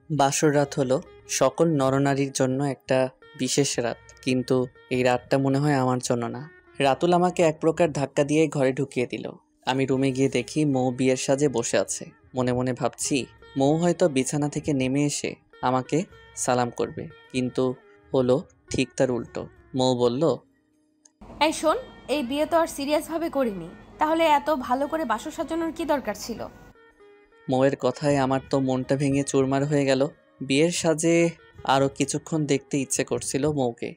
বাসর রাত হলো সকল নরনারীর জন্য একটা বিশেষ রাত, কিন্তু এই রাতটা মনে হয় আমার জন্য না। রাতুল আমাকে এক প্রকার ধাক্কা দিয়ে ঘরে ঢুকিয়ে দিল। আমি রুমে গিয়ে দেখি মৌ বিয়ের সাজে বসে আছে। মনে মনে ভাবছি মৌ হয়তো বিছানা থেকে নেমে এসে আমাকে সালাম করবে, কিন্তু হলো ঠিক তার উল্টো। মৌ বলল, এই শোন, এই বিয়ে তো আর সিরিয়াসভাবে করিনি, তাহলে এত ভালো করে বাসর সাজানোর কি দরকার ছিল? মৌয়ের কথায় আমার তো মনটা ভেঙে চুরমার হয়ে গেল। বিয়ের সাজে আরও কিছুক্ষণ দেখতে ইচ্ছে করছিল মৌকে,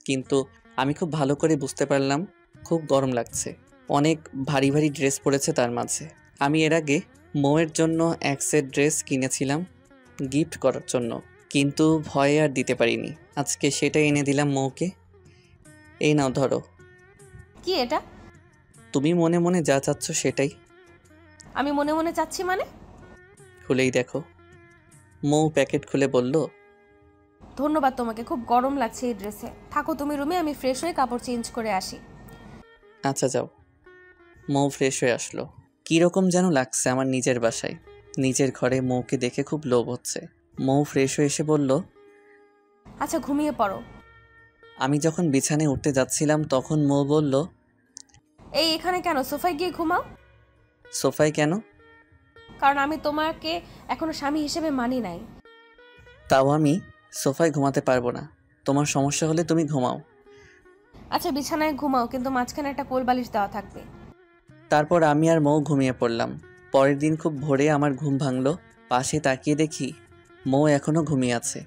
কিন্তু আমি খুব ভালো করে বুঝতে পারলাম খুব গরম লাগছে। অনেক ভারী ভারী ড্রেস পরেছে তার মাঝে। আমি এর আগে মৌয়ের জন্য এক সেট ড্রেস কিনেছিলাম গিফট করার জন্য, কিন্তু ভয়ে আর দিতে পারিনি। আজকে সেটা এনে দিলাম মৌকে। এই নাও ধরো। কি এটা? তুমি মনে মনে যা চাচ্ছ সেটাই। আমি মনে মনে চাচ্ছি মানে? খুলেই দেখো। মৌ প্যাকেট খুলে বলল, ধন্যবাদ তোমাকে, খুব গরম লাগছে এই ড্রেসে। থাকো তুমি রুমে, আমি ফ্রেশ হয়ে কাপড় চেঞ্জ করে আসি। আচ্ছা যাও। মৌ ফ্রেশ হয়ে আসলো। কীরকম যেন লাগছে আমার নিজের বাসায়। নিজের ঘরে মৌকে দেখে খুব লোভ হচ্ছে। মৌ ফ্রেশ হয়ে এসে বলল, আচ্ছা ঘুমিয়ে পড়ো। আমি যখন বিছানায় উঠতে যাচ্ছিলাম তখন মৌ বলল, এই এখানে কেন? সোফায় গিয়ে ঘুমাও। সোফায় কেন? কারণ আমি তোমাকে এখনো স্বামী হিসেবে মানি নাই। তাও আমি সোফায় ঘুমাতে পারবো না। তোমার সমস্যা হলে তুমি ঘুমাও। আচ্ছা বিছানায় ঘুমাও, কিন্তু মাঝখানে একটা কোল বালিশ দেওয়া থাকবে। তারপর আমি আর মৌ ঘুমিয়ে পড়লাম। পরের দিন খুব ভোরে আমার ঘুম ভাঙলো। পাশে তাকিয়ে দেখি মৌ এখনও ঘুমিয়ে আছে।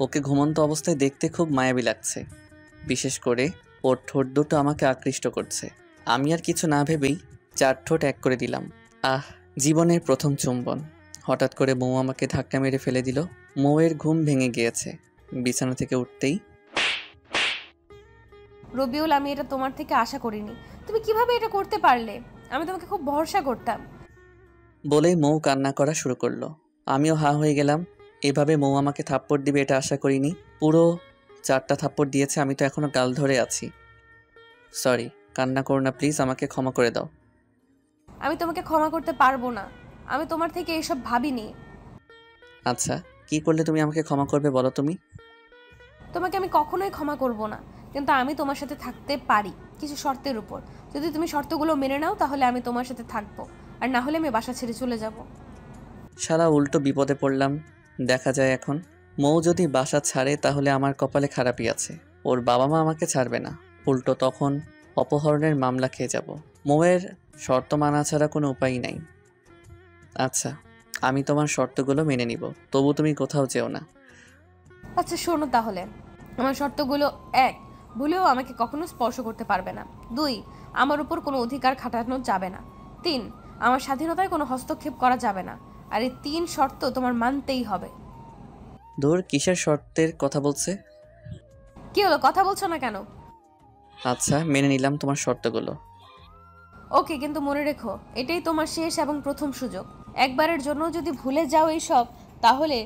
ওকে ঘুমন্ত অবস্থায় দেখতে খুব মায়াবী লাগছে। বিশেষ করে ওর ঠোঁট দুটো আমাকে আকৃষ্ট করছে। আমি আর কিছু না ভেবেই 4 ঠোঁট এক করে দিলাম। আহ, জীবনের প্রথম চুম্বন। হঠাৎ করে মৌ আমাকে ধাক্কা মেরে ফেলে দিল। মৌয়ের ঘুম ভেঙে গিয়েছে। বিছানা থেকে উঠতেই, রবিউল, আমি এটা তোমার থেকে আশা করিনি। তুমি কিভাবে এটা করতে পারলে? আমি তোমাকে খুব ভরসা করতাম। বলেই মৌ কান্না করা শুরু করলো। আমিও হা হয়ে গেলাম। এভাবে মৌ আমাকে থাপ্পড় দিবে এটা আশা করিনি। পুরো 4টা থাপ্পড় দিয়েছে। আমি তো এখনো গাল ধরে আছি। সরি, কান্না করো না প্লিজ, আমাকে ক্ষমা করে দাও। আমি তোমাকে ক্ষমা করতে পারবো না। আমি তোমার থেকে এসব ভাবিনি। আচ্ছা, কি করলে তুমি আমাকে ক্ষমা করবে বলো তুমি? তোমাকে আমি কখনোই ক্ষমা করব না, কিন্তু আমি তোমার সাথে থাকতে পারি কিছু শর্তের উপর। যদি তুমি শর্তগুলো মেনে নাও তাহলে আমি তোমার সাথে থাকবো, আর না হলে আমি বাসা ছেড়ে চলে যাব। সারা উল্টো বিপদে পড়লাম। দেখা যায় এখন মৌ যদি বাসা ছাড়ে তাহলে আমার কপালে খারাপই আছে। ওর বাবা মা আমাকে ছাড়বে না, উল্টো তখন অপহরণের মামলা খেয়ে যাব। মৌয়ের শর্ত মানা ছাড়া কোনো উপায় নাই। আচ্ছা, আমি তোমার শর্তগুলো মেনে নিব, তবু তুমি কোথাও যেও না। আচ্ছা শোনো তাহলে, আমার শর্তগুলো: 1, ভুলেও আমাকে কখনো স্পর্শ করতে পারবে না। 2, আমার উপর কোনো অধিকার খাটানো যাবে না। 3, আমার স্বাধীনতায় কোনো হস্তক্ষেপ করা যাবে না। আর এই 3 শর্ত তোমার মানতেই হবে। দূর, কিসের শর্তের কথা বলছে? কি হলো, কথা বলছো না কেন? আচ্ছা, মেনে নিলাম তোমার শর্তগুলো। ওকে, কিন্তু মনে রেখো এটাই তোমার শেষ এবং প্রথম সুযোগ। একবারের জন্য যদি ভুলে যাও এইসব, তাহলে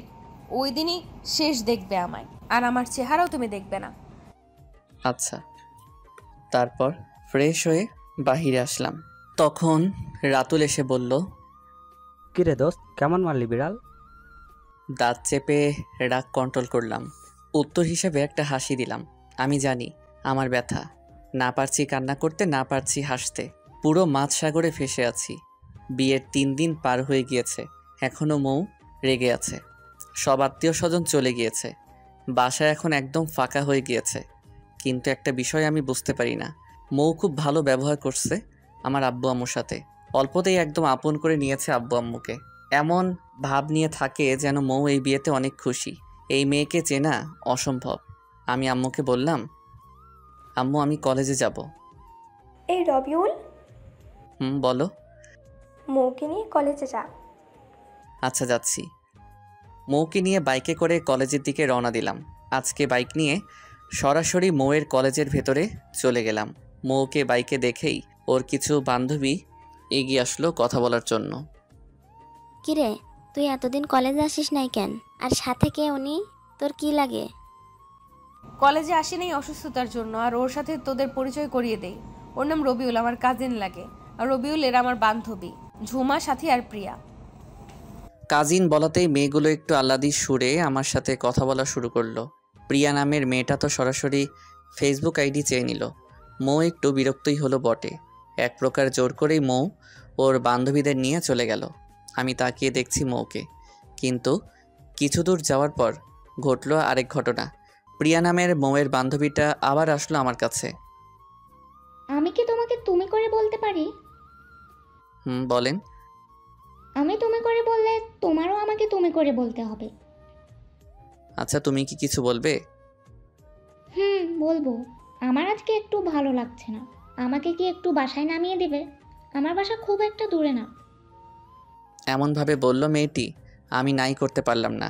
ওই দিনই শেষ দেখবে আমায়, আর আমার চেহারাও তুমি দেখবে না। আচ্ছা। তারপর ফ্রেশ হয়ে বাহিরে আসলাম। তখন রাতুল এসে বলল, কিরে দোস্ত, কেমন মারলি বিড়াল? দাঁত চেপে রাগ কন্ট্রোল করলাম। উত্তর হিসেবে একটা হাসি দিলাম। আমি জানি আমার ব্যথা। না পারছি কান্না করতে, না পারছি হাসতে। পুরো মাঝ সাগরে ফেসে আছি। বিয়ের 3 দিন পার হয়ে গিয়েছে, এখনও মৌ রেগে আছে। সব আত্মীয় স্বজন চলে গিয়েছে। বাসা এখন একদম ফাঁকা হয়ে গিয়েছে। কিন্তু একটা বিষয় আমি বুঝতে পারি না, মৌ খুব ভালো ব্যবহার করছে আমার আব্বু আম্মুর সাথে। অল্পতেই একদম আপন করে নিয়েছে আব্বু আম্মুকে। এমন ভাব নিয়ে থাকে যেন মৌ এই বিয়েতে অনেক খুশি। এই মেয়েকে চেনা অসম্ভব। আমি আম্মুকে বললাম, আম্মু আমি কলেজে যাব। এই রবিউল, বলো। মৌকে নিয়ে কলেজে যা। আচ্ছা যাচ্ছি। মৌকে নিয়ে বাইকে করে কলেজের দিকে রওনা দিলাম। আজকে বাইক নিয়ে সরাসরি মৌয়ের কলেজের ভেতরে চলে গেলাম। মৌকে বাইকে দেখেই ওর কিছু বান্ধবী এগিয়ে আসলো কথা বলার জন্য। কিরে, তুই এতদিন কলেজে আসিস নাই কেন? আর সাথে কে উনি? তোর কি লাগে? কলেজে আসিনি অসুস্থতার জন্য, আর ওর সাথে তোদের পরিচয় করিয়ে দেই। ওর নাম রবিউল, আমার কাজিন লাগে। আর রবিউল এর আমার বান্ধবী ঝুমা, সাথী আর প্রিয়া। কাজিন বলাতেই মেয়েগুলো একটু আহ্লাদি সুরে আমার সাথে কথা বলা শুরু করলো। প্রিয়া নামের মেয়েটা তো সরাসরি ফেসবুক আইডি চেয়ে নিল। মৌ একটু বিরক্তই হলো বটে। এক প্রকার জোর করেই মৌ ওর বান্ধবীদের নিয়ে চলে গেল। আমি তাকিয়ে দেখছি মৌকে, কিন্তু কিছু দূর যাওয়ার পর ঘটল আরেক ঘটনা। প্রিয়া নামের মৌয়ের বান্ধবীটা আবার আসলো আমার কাছে। আমি কি তোমাকে তুমি করে বলতে পারি? বলেন। আমি তুমি করে বললে তোমারও আমাকে তুমি করে বলতে হবে। আচ্ছা, তুমি কি কিছু বলবে? বলবো। আমার আজকে একটু ভালো লাগছে না। আমাকে কি একটু বাসায় নামিয়ে দেবে? আমার বাসা খুব একটা দূরে না। এমনভাবে বলল মেয়েটি, আমি নাই করতে পারলাম না।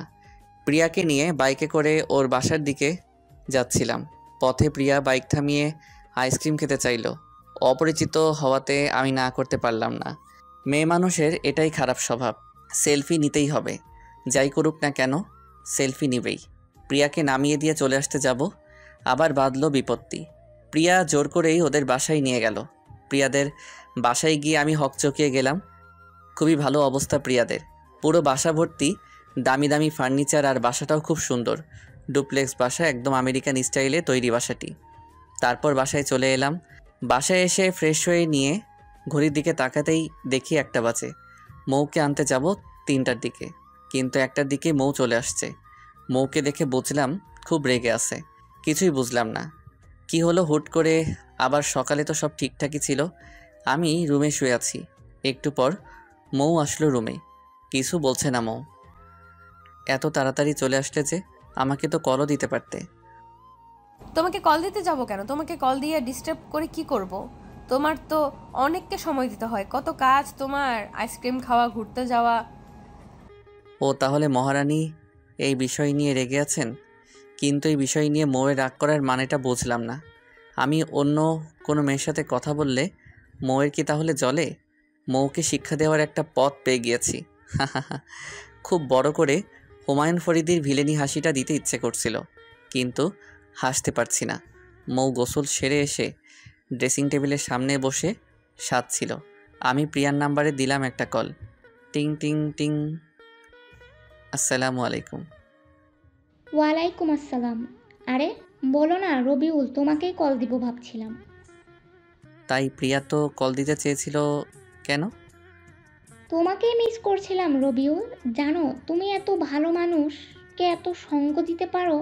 প্রিয়াকে নিয়ে বাইকে করে ওর বাসার দিকে যাচ্ছিলাম। পথে প্রিয়া বাইক থামিয়ে আইসক্রিম খেতে চাইলো। অপরিচিত হওয়াতে আমি না করতে পারলাম না। মেয়ে মানুষের এটাই খারাপ স্বভাব, সেলফি নিতেই হবে। যাই করুক না কেন, সেলফি নিবেই। প্রিয়াকে নামিয়ে দিয়ে চলে আসতে যাব, আবার বাঁধল বিপত্তি। প্রিয়া জোর করেই ওদের বাসায় নিয়ে গেল। প্রিয়াদের বাসায় গিয়ে আমি হকচকিয়ে গেলাম। খুবই ভালো অবস্থা প্রিয়াদের। পুরো বাসা ভর্তি দামি দামি ফার্নিচার, আর বাসাটাও খুব সুন্দর। ডুপ্লেক্স বাসা, একদম আমেরিকান স্টাইলে তৈরি বাসাটি। তারপর বাসায় চলে এলাম। বাসায় এসে ফ্রেশ হয়ে নিয়ে ঘড়ির দিকে তাকাতেই দেখি 1টা বাজে। মৌকে আনতে যাব 3টার দিকে, কিন্তু 1টার দিকে মৌ চলে আসছে। মৌকে দেখে বুঝলাম খুব রেগে আছে। কিছুই বুঝলাম না কি হলো হুট করে। আবার সকালে তো সব ঠিকঠাকই ছিল। আমি রুমে শুয়ে আছি। একটু পর মৌ আসলো রুমে। কিছু বলছে না মৌ। এত তাড়াতাড়ি চলে আসলে যে, আমাকে তো কলও দিতে পারতে। তোমাকে কল দিতে যাব কেন? তোমাকে কল দিয়ে ডিস্টার্ব করে কি করব? তোমার তো অনেককে সময় দিতে হয়, কত কাজ তোমার, আইসক্রিম খাওয়া, ঘুরতে যাওয়া। ও তাহলে মহারানী এই বিষয় নিয়ে রেগে আছেন? কিন্তু এই বিষয় নিয়ে মৌয়ের রাগ করার মানেটা বুঝলাম না। আমি অন্য কোনো মেয়ের সাথে কথা বললে মৌয়ের কি তাহলে জ্বলে? মৌকে শিক্ষা দেওয়ার একটা পথ পেয়ে গিয়েছি। খুব বড় করে হুমায়ুন ফরিদির ভিলেনি হাসিটা দিতে ইচ্ছে করছিল, কিন্তু হাসতে পারছি না। মৌ গোসল সেরে এসে ড্রেসিং টেবিলের সামনে বসে সাজছিল। আমি প্রিয়ার নাম্বারে দিলাম একটা কল। টিং টিং টিং। আসসালামু আলাইকুম। ওয়ালাইকুম আসসালাম। আরে বলো না রবিউল, তোমাকেই কল দিব ভাবছিলাম। তাই প্রিয়া তো কল দিতে চেয়েছিল কেন? তোমাকেই মিস করছিলাম রবিউল। জানো তুমি এত ভালো মানুষকে এত সঙ্গ দিতে পারো,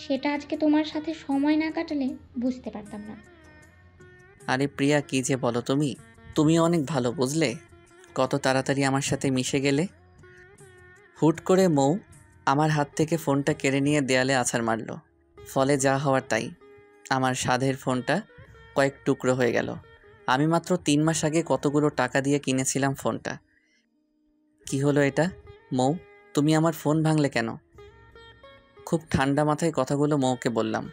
সেটা আজকে তোমার সাথে সময় না কাটালে বুঝতে পারতাম না। আরে প্রিয়া, কি যে বলো তুমি। তুমিও অনেক ভালো, বুঝলে? কত তাড়াতাড়ি আমার সাথে মিশে গেলে। হুট করে মৌ আমার হাত থেকে ফোনটা কেড়ে নিয়ে দেয়ালে আছাড় মারল। ফলে যা হওয়ার তাই। আমার সাধের ফোনটা কয়েক টুকরো হয়ে গেল। আমি মাত্র 3 মাস আগে কতগুলো টাকা দিয়ে কিনেছিলাম ফোনটা। কি হলো এটা? মৌ, তুমি আমার ফোন ভাঙলে কেন? খুব ঠান্ডা মাথায় কথাগুলো মৌকে বললাম।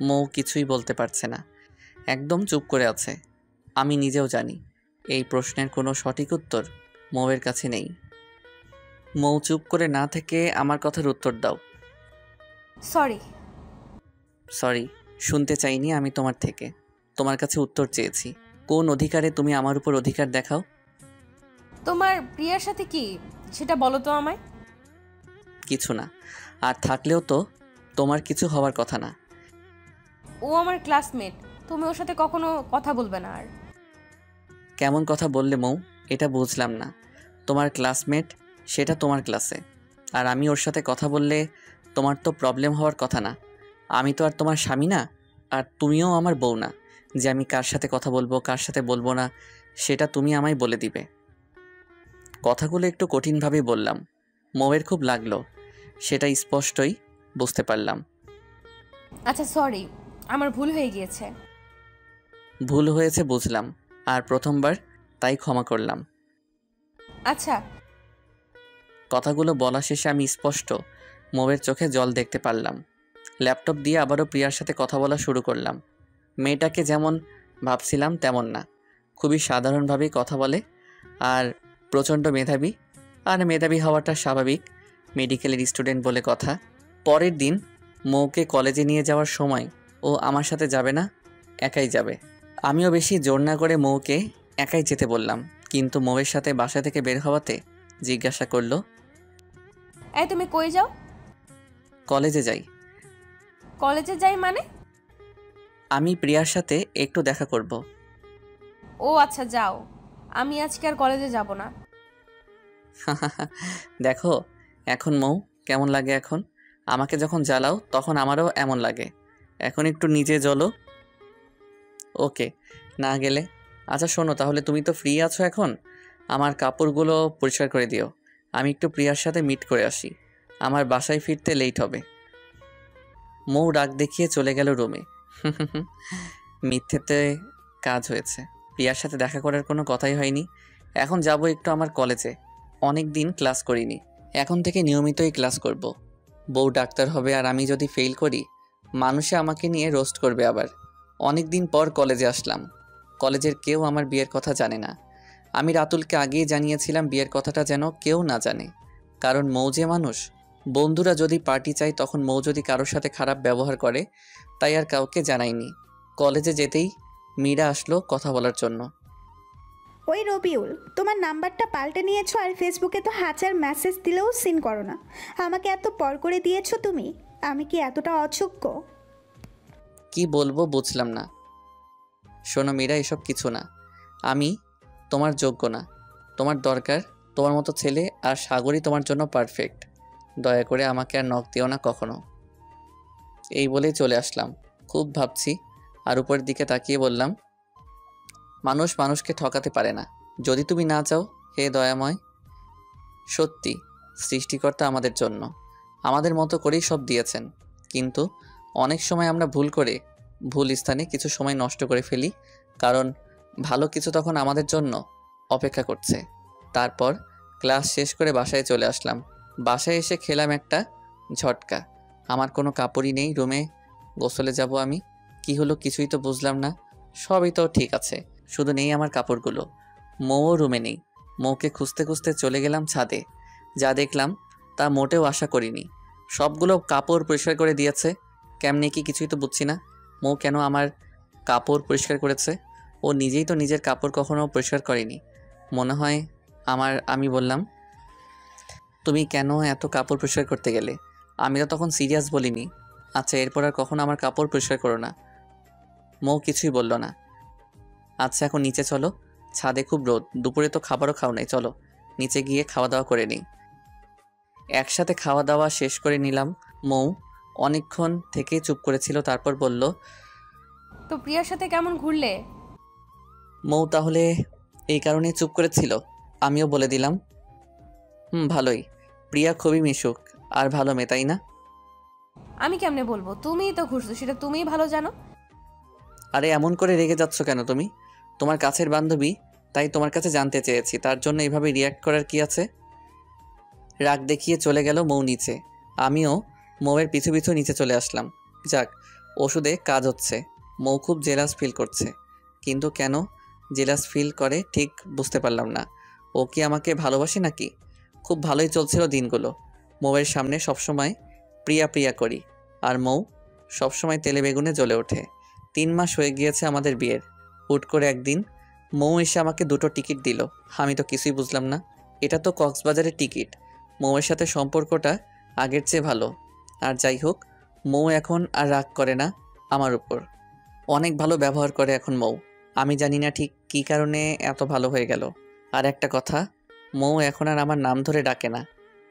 মৌ কিছুই বলতে পারছে না, একদম চুপ করে আছে। আমি নিজেও জানি এই প্রশ্নের কোনো সঠিক উত্তর মৌয়ের কাছে নেই। মৌ চুপ করে না থেকে আমার কথার উত্তর দাও। সরি। সরি শুনতে চাইনি আমি তোমার থেকে। তোমার কাছে উত্তর চেয়েছি। কোন অধিকারে তুমি আমার উপর অধিকার দেখাও? তোমার প্রিয়ার সাথে কি সেটা বলো তো আমায়। কিছু না, আর থাকলেও তো তোমার কিছু হওয়ার কথা না। ও আমার ক্লাসমেট, তুমি ওর সাথে কখনো কথা বলবে না। আর কেমন কথা বললে মৌ? এটা বুঝলাম না। তোমার ক্লাসমেট, সেটা তোমার ক্লাসে, আর আমি ওর সাথে কথা বললে তোমার তো প্রবলেম হওয়ার কথা না। আমি তো আর তোমার স্বামী না, আর তুমিও আমার বউ না যে আমি কার সাথে কথা বলবো কার সাথে বলবো না সেটা তুমি আমায় বলে দিবে। কথাগুলো একটু কঠিনভাবেই বললাম। মৌয়ের খুব লাগলো, সেটা স্পষ্টই বুঝতে পারলাম। আচ্ছা সরি, আমার ভুল হয়ে গিয়েছে। ভুল হয়েছে বুঝলাম, আর প্রথমবার তাই ক্ষমা করলাম। আচ্ছা। কথাগুলো বলা শেষে আমি স্পষ্ট মৌয়ের চোখে জল দেখতে পারলাম। ল্যাপটপ দিয়ে আবারও প্রিয়ার সাথে কথা বলা শুরু করলাম। মেয়েটাকে যেমন ভাবছিলাম তেমন না, খুবই সাধারণভাবেই কথা বলে, আর প্রচণ্ড মেধাবী। আর মেধাবী হওয়াটা স্বাভাবিক, মেডিকেলের স্টুডেন্ট বলে কথা। পরের দিন মৌকে কলেজে নিয়ে যাওয়ার সময় ও আমার সাথে যাবে না, একাই যাবে। আমিও বেশি জোর না করে মৌকে একাই যেতে বললাম, কিন্তু মৌয়ের সাথে বাসা থেকে বের হওয়াতে জিজ্ঞাসা করলো, এই তুমি কই যাও? কলেজে যাই। কলেজে যাই মানে? আমি প্রিয়ার সাথে একটু দেখা করব। ও আচ্ছা, যাও। আমি আজকে আর কলেজে যাব না। দেখো এখন মৌ কেমন লাগে এখন। আমাকে যখন জ্বালাও তখন আমারও এমন লাগে। এখন একটু নিজে জ্বলো। ওকে, না গেলে? আচ্ছা শোনো, তাহলে তুমি তো ফ্রি আছো এখন, আমার কাপড়গুলো পরিষ্কার করে দিও। আমি একটু প্রিয়ার সাথে মিট করে আসি, আমার বাসায় ফিরতে লেট হবে। মৌ রাগ দেখিয়ে চলে গেল রুমে। মিথ্যেতে কাজ হয়েছে, প্রিয়ার সাথে দেখা করার কোনো কথাই হয়নি। এখন যাব একটু আমার কলেজে, অনেক দিন ক্লাস করিনি, এখন থেকে নিয়মিতই ক্লাস করব। বউ ডাক্তার হবে আর আমি যদি ফেল করি, মানুষে আমাকে নিয়ে রোস্ট করবে আবার। অনেক দিন পর কলেজে আসলাম, কলেজের কেউ আমার বিয়ের কথা জানে না। আমি রাতুলকে আগেই জানিয়েছিলাম বিয়ের কথাটা যেন কেউ না জানে, কারণ মৌ যে মানুষ। বন্ধুরা যদি পার্টি চায় তখন মৌ যদি কারোর সাথে খারাপ ব্যবহার করে, তাই আর কাউকে জানাইনি। কলেজে যেতেই মীরা আসলো কথা বলার জন্য। ওই রবিউল, তোমার নাম্বারটা পাল্টে নিয়েছো আর ফেসবুকে তো হাজার মেসেজ দিলেও সিন করো না। আমাকে এত পর করে দিয়েছো তুমি। আমি কি এতটা অযোগ্য? কি বলবো বুঝলাম না। শোনো মীরা, এসব কিছু না, আমি তোমার যোগ্য না। তোমার দরকার তোমার মতো ছেলে, আর সাগরই তোমার জন্য পারফেক্ট। দয়া করে আমাকে আর নখ দিও না কখনো। এই বলেই চলে আসলাম। খুব ভাবছি আর উপরের দিকে তাকিয়ে বললাম, মানুষ মানুষকে ঠকাতে পারে না। যদি তুমি না চাও, হে দয়াময়, সত্যি সৃষ্টিকর্তা আমাদের জন্য আমাদের মতো করেই সব দিয়েছেন, কিন্তু অনেক সময় আমরা ভুল করে ভুল স্থানে কিছু সময় নষ্ট করে ফেলি, কারণ ভালো কিছু তখন আমাদের জন্য অপেক্ষা করছে। তারপর ক্লাস শেষ করে বাসায় চলে আসলাম। বাসায় এসে খেলাম একটা ঝটকা। আমার কোনো কাপড়ই নেই রুমে, গোসলে যাব আমি। কি হলো কিছুই তো বুঝলাম না। সবই তো ঠিক আছে, শুধু নেই আমার কাপড়গুলো। মৌও রুমে নেই। মৌকে খুঁজতে খুঁজতে চলে গেলাম ছাদে। যা দেখলাম তা মোটেও আশা করিনি। সবগুলো কাপড় পরিষ্কার করে দিয়েছে। কেমনে কি কিছুই তো বুঝছি না। মৌ কেন আমার কাপড় পরিষ্কার করেছে? ও নিজেই তো নিজের কাপড় কখনো পরিষ্কার করেনি মনে হয়। আমি বললাম, তুমি কেন এত কাপড় পরিষ্কার করতে গেলে? আমি তো তখন সিরিয়াস বলিনি। আচ্ছা এরপর আর কখনো আমার কাপড় পরিষ্কার করো না। মৌ কিছুই বলল না। আচ্ছা এখন নিচে চলো, ছাদে খুব রোদ, দুপুরে তো খাবারও খাও নাই, চলো নিচে গিয়ে খাওয়া দাওয়া করে নিই। একসাথে খাওয়া দাওয়া শেষ করে নিলাম। মৌ অনেকক্ষণ থেকে চুপ করেছিল, তারপর বলল, তো প্রিয়ার সাথে কেমন ঘুরলে? মৌ তাহলে এই কারণে চুপ করেছিল? আমিও বলে দিলাম, ভালোই। প্রিয়া খুবই মিশুক আর ভালো মেয়ে, তাই না? আমি কেমনে বলবো? তুমিই তো ঘুরছো, সেটা তুমিই ভালো জানো। আরে এমন করে রেগে যাচ্ছ কেন তুমি? তোমার কাছের বান্ধবী, তাই তোমার কাছে জানতে চেয়েছি, তার জন্য এইভাবে রিয়্যাক্ট করার কি আছে? রাগ দেখিয়ে চলে গেল মৌ নিচে। আমিও মৌয়ের পিছু পিছু নিচে চলে আসলাম। যাক, ওষুধে কাজ হচ্ছে। মৌ খুব জেলাস ফিল করছে, কিন্তু কেন জেলাস ফিল করে ঠিক বুঝতে পারলাম না। ও কি আমাকে ভালোবাসে নাকি? খুব ভালোই চলছিল দিনগুলো। মৌয়ের সামনে সবসময় প্রিয়া প্রিয়া করি, আর মৌ সবসময় তেলে বেগুনে জ্বলে ওঠে। 3 মাস হয়ে গিয়েছে আমাদের বিয়ের। হুট করে একদিন মৌ এসে আমাকে 2টো টিকিট দিল। আমি তো কিছুই বুঝলাম না। এটা তো কক্সবাজারের টিকিট। মৌয়ের সাথে সম্পর্কটা আগের চেয়ে ভালো। আর যাই হোক, মৌ এখন আর রাগ করে না আমার উপর। অনেক ভালো ব্যবহার করে এখন মৌ। আমি জানি না ঠিক কী কারণে এত ভালো হয়ে গেল। আর একটা কথা, মৌ এখন আর আমার নাম ধরে ডাকে না,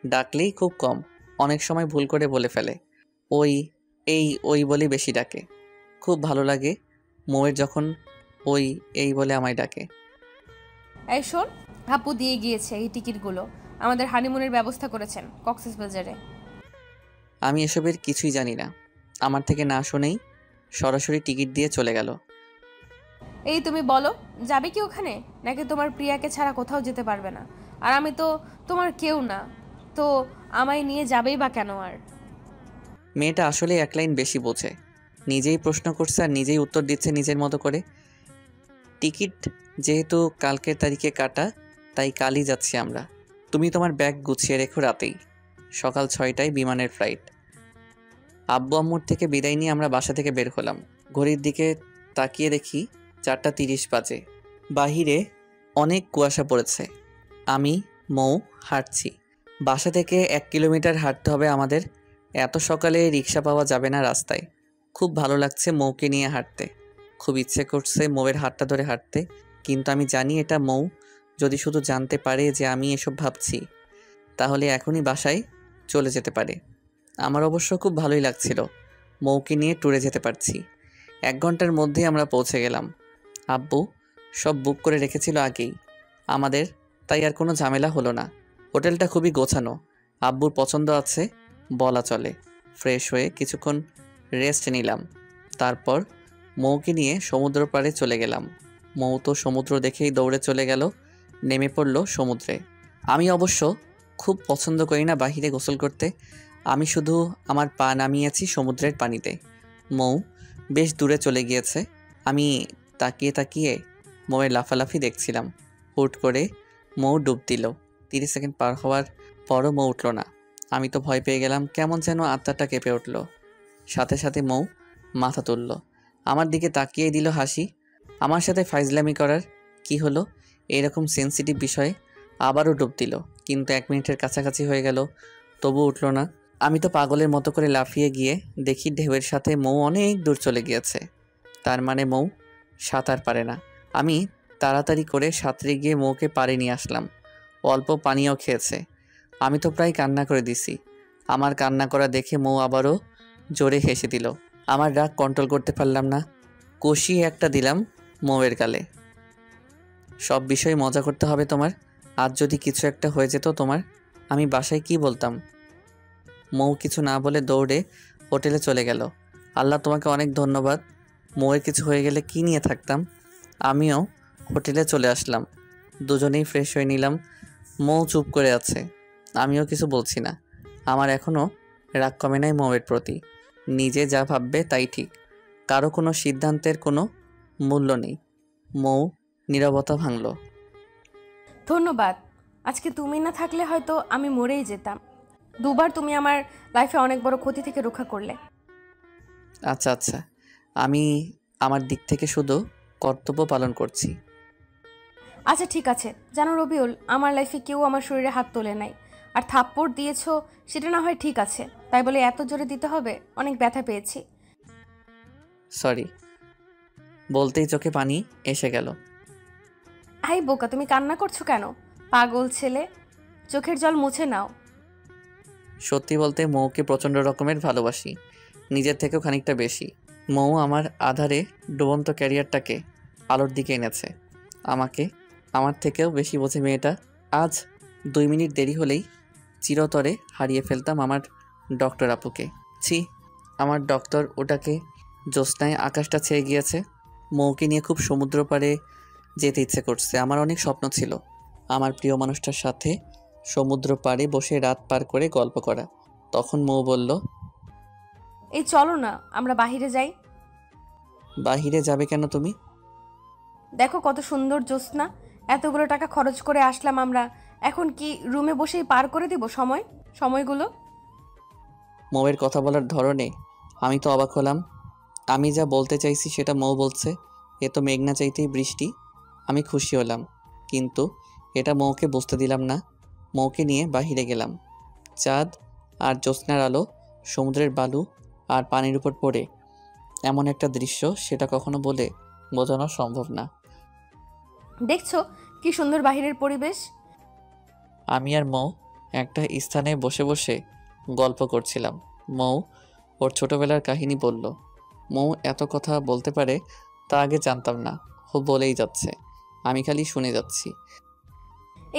ডাকলেই খুব কম। অনেক সময় ভুল করে বলে ফেলে। ওই ওই বলেই বেশি ডাকে। খুব ভালো লাগে মৌয়ের যখন ওই এই বলে আমায় ডাকে। এই শোন, আপু দিয়ে গিয়েছে এই টিকিটগুলো, আমাদের হানিমুনের ব্যবস্থা করেছেন কক্সবাজারে। আমি এসবের কিছুই জানি না। আমার থেকে না শুনেই সরাসরি টিকিট দিয়ে চলে গেল। এই তুমি বলো, যাবে কি ওখানে, নাকি তোমার প্রিয়াকে ছাড়া কোথাও যেতে পারবে না? আর আমি তো তোমার কেউ না, তো আমায় নিয়ে যাবেই বা কেন? আর মেয়েটা আসলে এক লাইন বেশি বোঝে। নিজেই প্রশ্ন করছে আর নিজেই উত্তর দিচ্ছে নিজের মতো করে। টিকিট যেহেতু কালকের তারিখে কাটা, তাই কালই যাচ্ছি আমরা। তুমি তোমার ব্যাগ গুছিয়ে রেখো, রাতেই সকাল 6টায় বিমানের ফ্লাইট। আব্বু আম্মুর থেকে বিদায় নিয়ে আমরা বাসা থেকে বের হলাম। ঘড়ির দিকে তাকিয়ে দেখি 4:30 বাজে। বাহিরে অনেক কুয়াশা পড়েছে। আমি মৌ হাঁটছি। বাসা থেকে 1 কিলোমিটার হাঁটতে হবে আমাদের। এত সকালে রিক্সা পাওয়া যাবে না রাস্তায়। খুব ভালো লাগছে মৌকে নিয়ে হাঁটতে। খুব ইচ্ছে করছে মৌয়ের হাতটা ধরে হাঁটতে, কিন্তু আমি জানি এটা মৌ যদি শুধু জানতে পারে যে আমি এসব ভাবছি, তাহলে এখনই বাসায় চলে যেতে পারে। আমার অবশ্য খুব ভালোই লাগছিল, মৌকে নিয়ে ট্যুরে যেতে পারছি। 1 ঘন্টার মধ্যেই আমরা পৌঁছে গেলাম। আব্বু সব বুক করে রেখেছিল আগেই আমাদের, তাই আর কোনো ঝামেলা হলো না। হোটেলটা খুবই গোছানো, আব্বুর পছন্দ আছে বলা চলে। ফ্রেশ হয়ে কিছুক্ষণ রেস্ট নিলাম, তারপর মৌকে নিয়ে সমুদ্র পাড়ে চলে গেলাম। মৌ তো সমুদ্র দেখেই দৌড়ে চলে গেল, নেমে পড়ল সমুদ্রে। আমি অবশ্য খুব পছন্দ করি না বাহিরে গোসল করতে, আমি শুধু আমার পা নামিয়েছি সমুদ্রের পানিতে। মৌ বেশ দূরে চলে গিয়েছে, আমি তাকিয়ে তাকিয়ে মৌয়ের লাফালাফি দেখছিলাম। হুট করে মৌ ডুব দিল। 30 সেকেন্ড পার হওয়ার পরও মৌ উঠল না। আমি তো ভয় পেয়ে গেলাম, কেমন যেন আত্মাটা কেঁপে উঠল। সাথে সাথে মৌ মাথা তুলল, আমার দিকে তাকিয়ে দিল হাসি। আমার সাথে ফাইজলামি করার কি হলো এরকম সেন্সিটিভ বিষয়ে? আবারও ডুব দিল, কিন্তু 1 মিনিটের কাছাকাছি হয়ে গেল, তবু উঠল না। আমি তো পাগলের মতো করে লাফিয়ে গিয়ে দেখি ঢেউয়ের সাথে মৌ অনেক দূর চলে গিয়েছে। তার মানে মৌ সাঁতার পারে না। আমি তাড়াতাড়ি করে সাঁতরে গিয়ে মৌকে পাড়ে নিয়ে আসলাম। অল্প পানিও খেয়েছে। আমি তো প্রায় কান্না করে দিছি। আমার কান্না করা দেখে মৌ আবারও জোরে হেসে দিল। আমার রাগ কন্ট্রোল করতে পারলাম না, কষিয়ে একটা দিলাম মৌয়ের গালে। সব বিষয়ে মজা করতে হবে তোমার। আজ যদি কিছু একটা হয়ে যেত তোমার, আমি বাসায় কি বলতাম? মৌ কিছু না বলে দৌড়ে হোটেলে চলে গেল। আল্লাহ তোমাকে অনেক ধন্যবাদ। মৌয়ের কিছু হয়ে গেলে কি নিয়ে থাকতাম। আমিও হোটেলে চলে আসলাম, দুজনেই ফ্রেশ হয়ে নিলাম। মৌ চুপ করে আছে, আমিও কিছু বলছি না। আমার এখনও রাগ কমে নাই মৌয়ের প্রতি। নিজে যা ভাববে তাই ঠিক, কারো কোনো সিদ্ধান্তের কোনো মূল্য নেই। মৌ নীরবতা ভাঙল। ধন্যবাদ। আজকে তুমি না থাকলে হয়তো আমি মরেই যেতাম। দুবার তুমি আমার লাইফে অনেক বড় ক্ষতি থেকে রক্ষা করলে। আচ্ছা আচ্ছা, আমি আমার দিক থেকে শুধু কর্তব্য পালন করছি। আচ্ছা ঠিক আছে, জানো রবিউল, আমার লাইফে কেউ আমার শরীরে হাত তোলে নাই। আর থাপ্পড় দিয়েছো সেটা না হয় ঠিক আছে, তাই বলে এত জোরে দিতে হবে? অনেক ব্যথা পেয়েছি। সরি বলতেই চোখে পানি এসে গেল। হাই বোকা, তুমি কান্না করছো কেন? পাগল ছেলে, চোখের জল মুছে নাও। সত্যি বলতে মৌকে প্রচণ্ড রকমের ভালোবাসি, নিজের থেকেও খানিকটা বেশি। মৌ আমার আধারে ডুবন্ত ক্যারিয়ারটাকে আলোর দিকে এনেছে। আমাকে আমার থেকেও বেশি বোঝে মেয়েটা। আজ 2 মিনিট দেরি হলেই চিরতরে হারিয়ে ফেলতাম আমার ডক্টর আপুকে। ছি, আমার ডক্টর ওটাকে জ্যোৎস্নায় আকাশটা ছেয়ে গিয়েছে। মৌকে নিয়ে খুব সমুদ্র পাড়ে যেতে ইচ্ছে করছে। আমার অনেক স্বপ্ন ছিল আমার প্রিয় মানুষটার সাথে সমুদ্র পাড়ে বসে রাত পার করে গল্প করা। তখন মৌ বলল, এই চলো না আমরা বাহিরে যাই। বাহিরে যাবে কেন তুমি? দেখো কত সুন্দর জ্যোৎস্না, এতগুলো টাকা খরচ করে আসলাম আমরা, এখন কি রুমে বসেই পার করে দিব সময়গুলো? মৌয়ের কথা বলার ধরনে আমি তো অবাক হলাম। আমি যা বলতে চাইছি সেটা মৌ বলছে, এ তো মেঘনা চাইতেই বৃষ্টি। আমি খুশি হলাম, কিন্তু এটা মৌকে বুঝতে দিলাম না। মৌকে নিয়ে বাহিরে গেলাম। চাঁদ আর জ্যোৎস্নার আলো সমুদ্রের বালু আর পানির উপর পড়ে এমন একটা দৃশ্য, সেটা কখনো বলে বোঝানো সম্ভব না। দেখছো কি সুন্দর বাহিরের পরিবেশ। আমি আর মৌ একটা স্থানে বসে বসে গল্প করছিলাম। মৌ ওর ছোটবেলার কাহিনী বলল। মৌ এত কথা বলতে পারে তা আগে জানতাম না। ও বলেই যাচ্ছে, আমি খালি শুনে যাচ্ছি।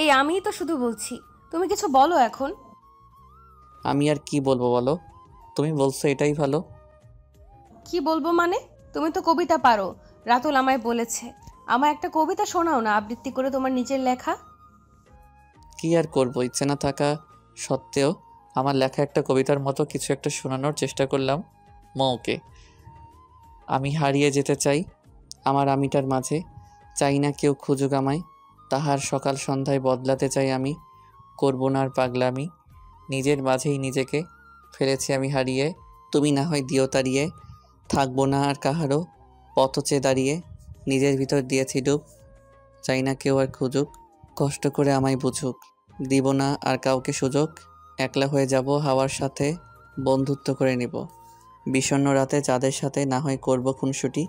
এই আমিই তো শুধু বলছি, তুমি কিছু বলো এখন। আমি আর কি বলবো বলো, তুমি বলছো এটাই ভালো। কি বলবো মানে? তুমি তো কবিতা পারো, রাতুল আমায় বলেছে। আমার একটা কবিতা শোনাও না, আবৃত্তি করে, তোমার নিজের লেখা। কি আর করবো, ইচ্ছে না থাকা সত্ত্বেও আমার লেখা একটা কবিতার মতো কিছু একটা শোনানোর চেষ্টা করলাম মৌকে। আমি হারিয়ে যেতে চাই আমার আমিটার মাঝে, চাই না কেউ খুঁজুক আমায়। তাহার সকাল সন্ধ্যায় বদলাতে চাই আমি, করব না আর পাগলামি। নিজের মাঝেই নিজেকে ফেলেছি আমি হারিয়ে, তুমি না হয় দিও তাড়িয়ে। থাকবো না আর কাহারও পথ চেয়ে দাঁড়িয়ে, নিজের ভিতর দিয়েছি ডুব, চাই না কেউ আর খুঁজুক, কষ্ট করে আমায় বুঝুক। দিব না আর কাউকে সুযোগ। একলা হয়ে যাব, হাওয়ার সাথে বন্ধুত্ব করে নিব। বিষণ্ণ রাতে যাদের সাথে না হয় করব খুনসুটি।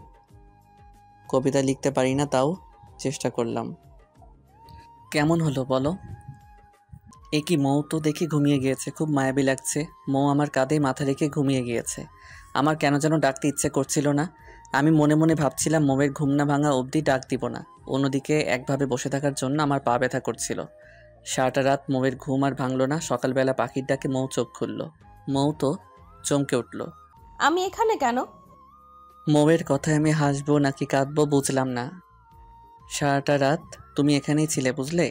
কবিতা লিখতে পারি না, তাও চেষ্টা করলাম। কেমন হলো বলো? এ কি, মৌ তো দেখি ঘুমিয়ে গিয়েছে। খুব মায়াবী লাগছে। মৌ আমার কাঁধে মাথা রেখে ঘুমিয়ে গিয়েছে। আমার কেন যেন ডাকতে ইচ্ছে করছিল না। আমি মনে মনে ভাবছিলাম মৌয়ের ঘুম না ভাঙা অবধি ডাক দিব না। অন্যদিকে একভাবে বসে থাকার জন্য আমার পা ব্যথা করছিল। সারাটা রাত মৌয়ের ঘুম আর ভাঙল না। সকালবেলা পাখির ডাকে মৌ চোখ খুলল। মৌ তো চমকে উঠল। আমি এখানে কেন? মৌয়ের কথায় আমি হাসবো নাকি কাঁদবো বুঝলাম না। সারাটা রাত তুমি এখানেই ছিলে, বুঝলে?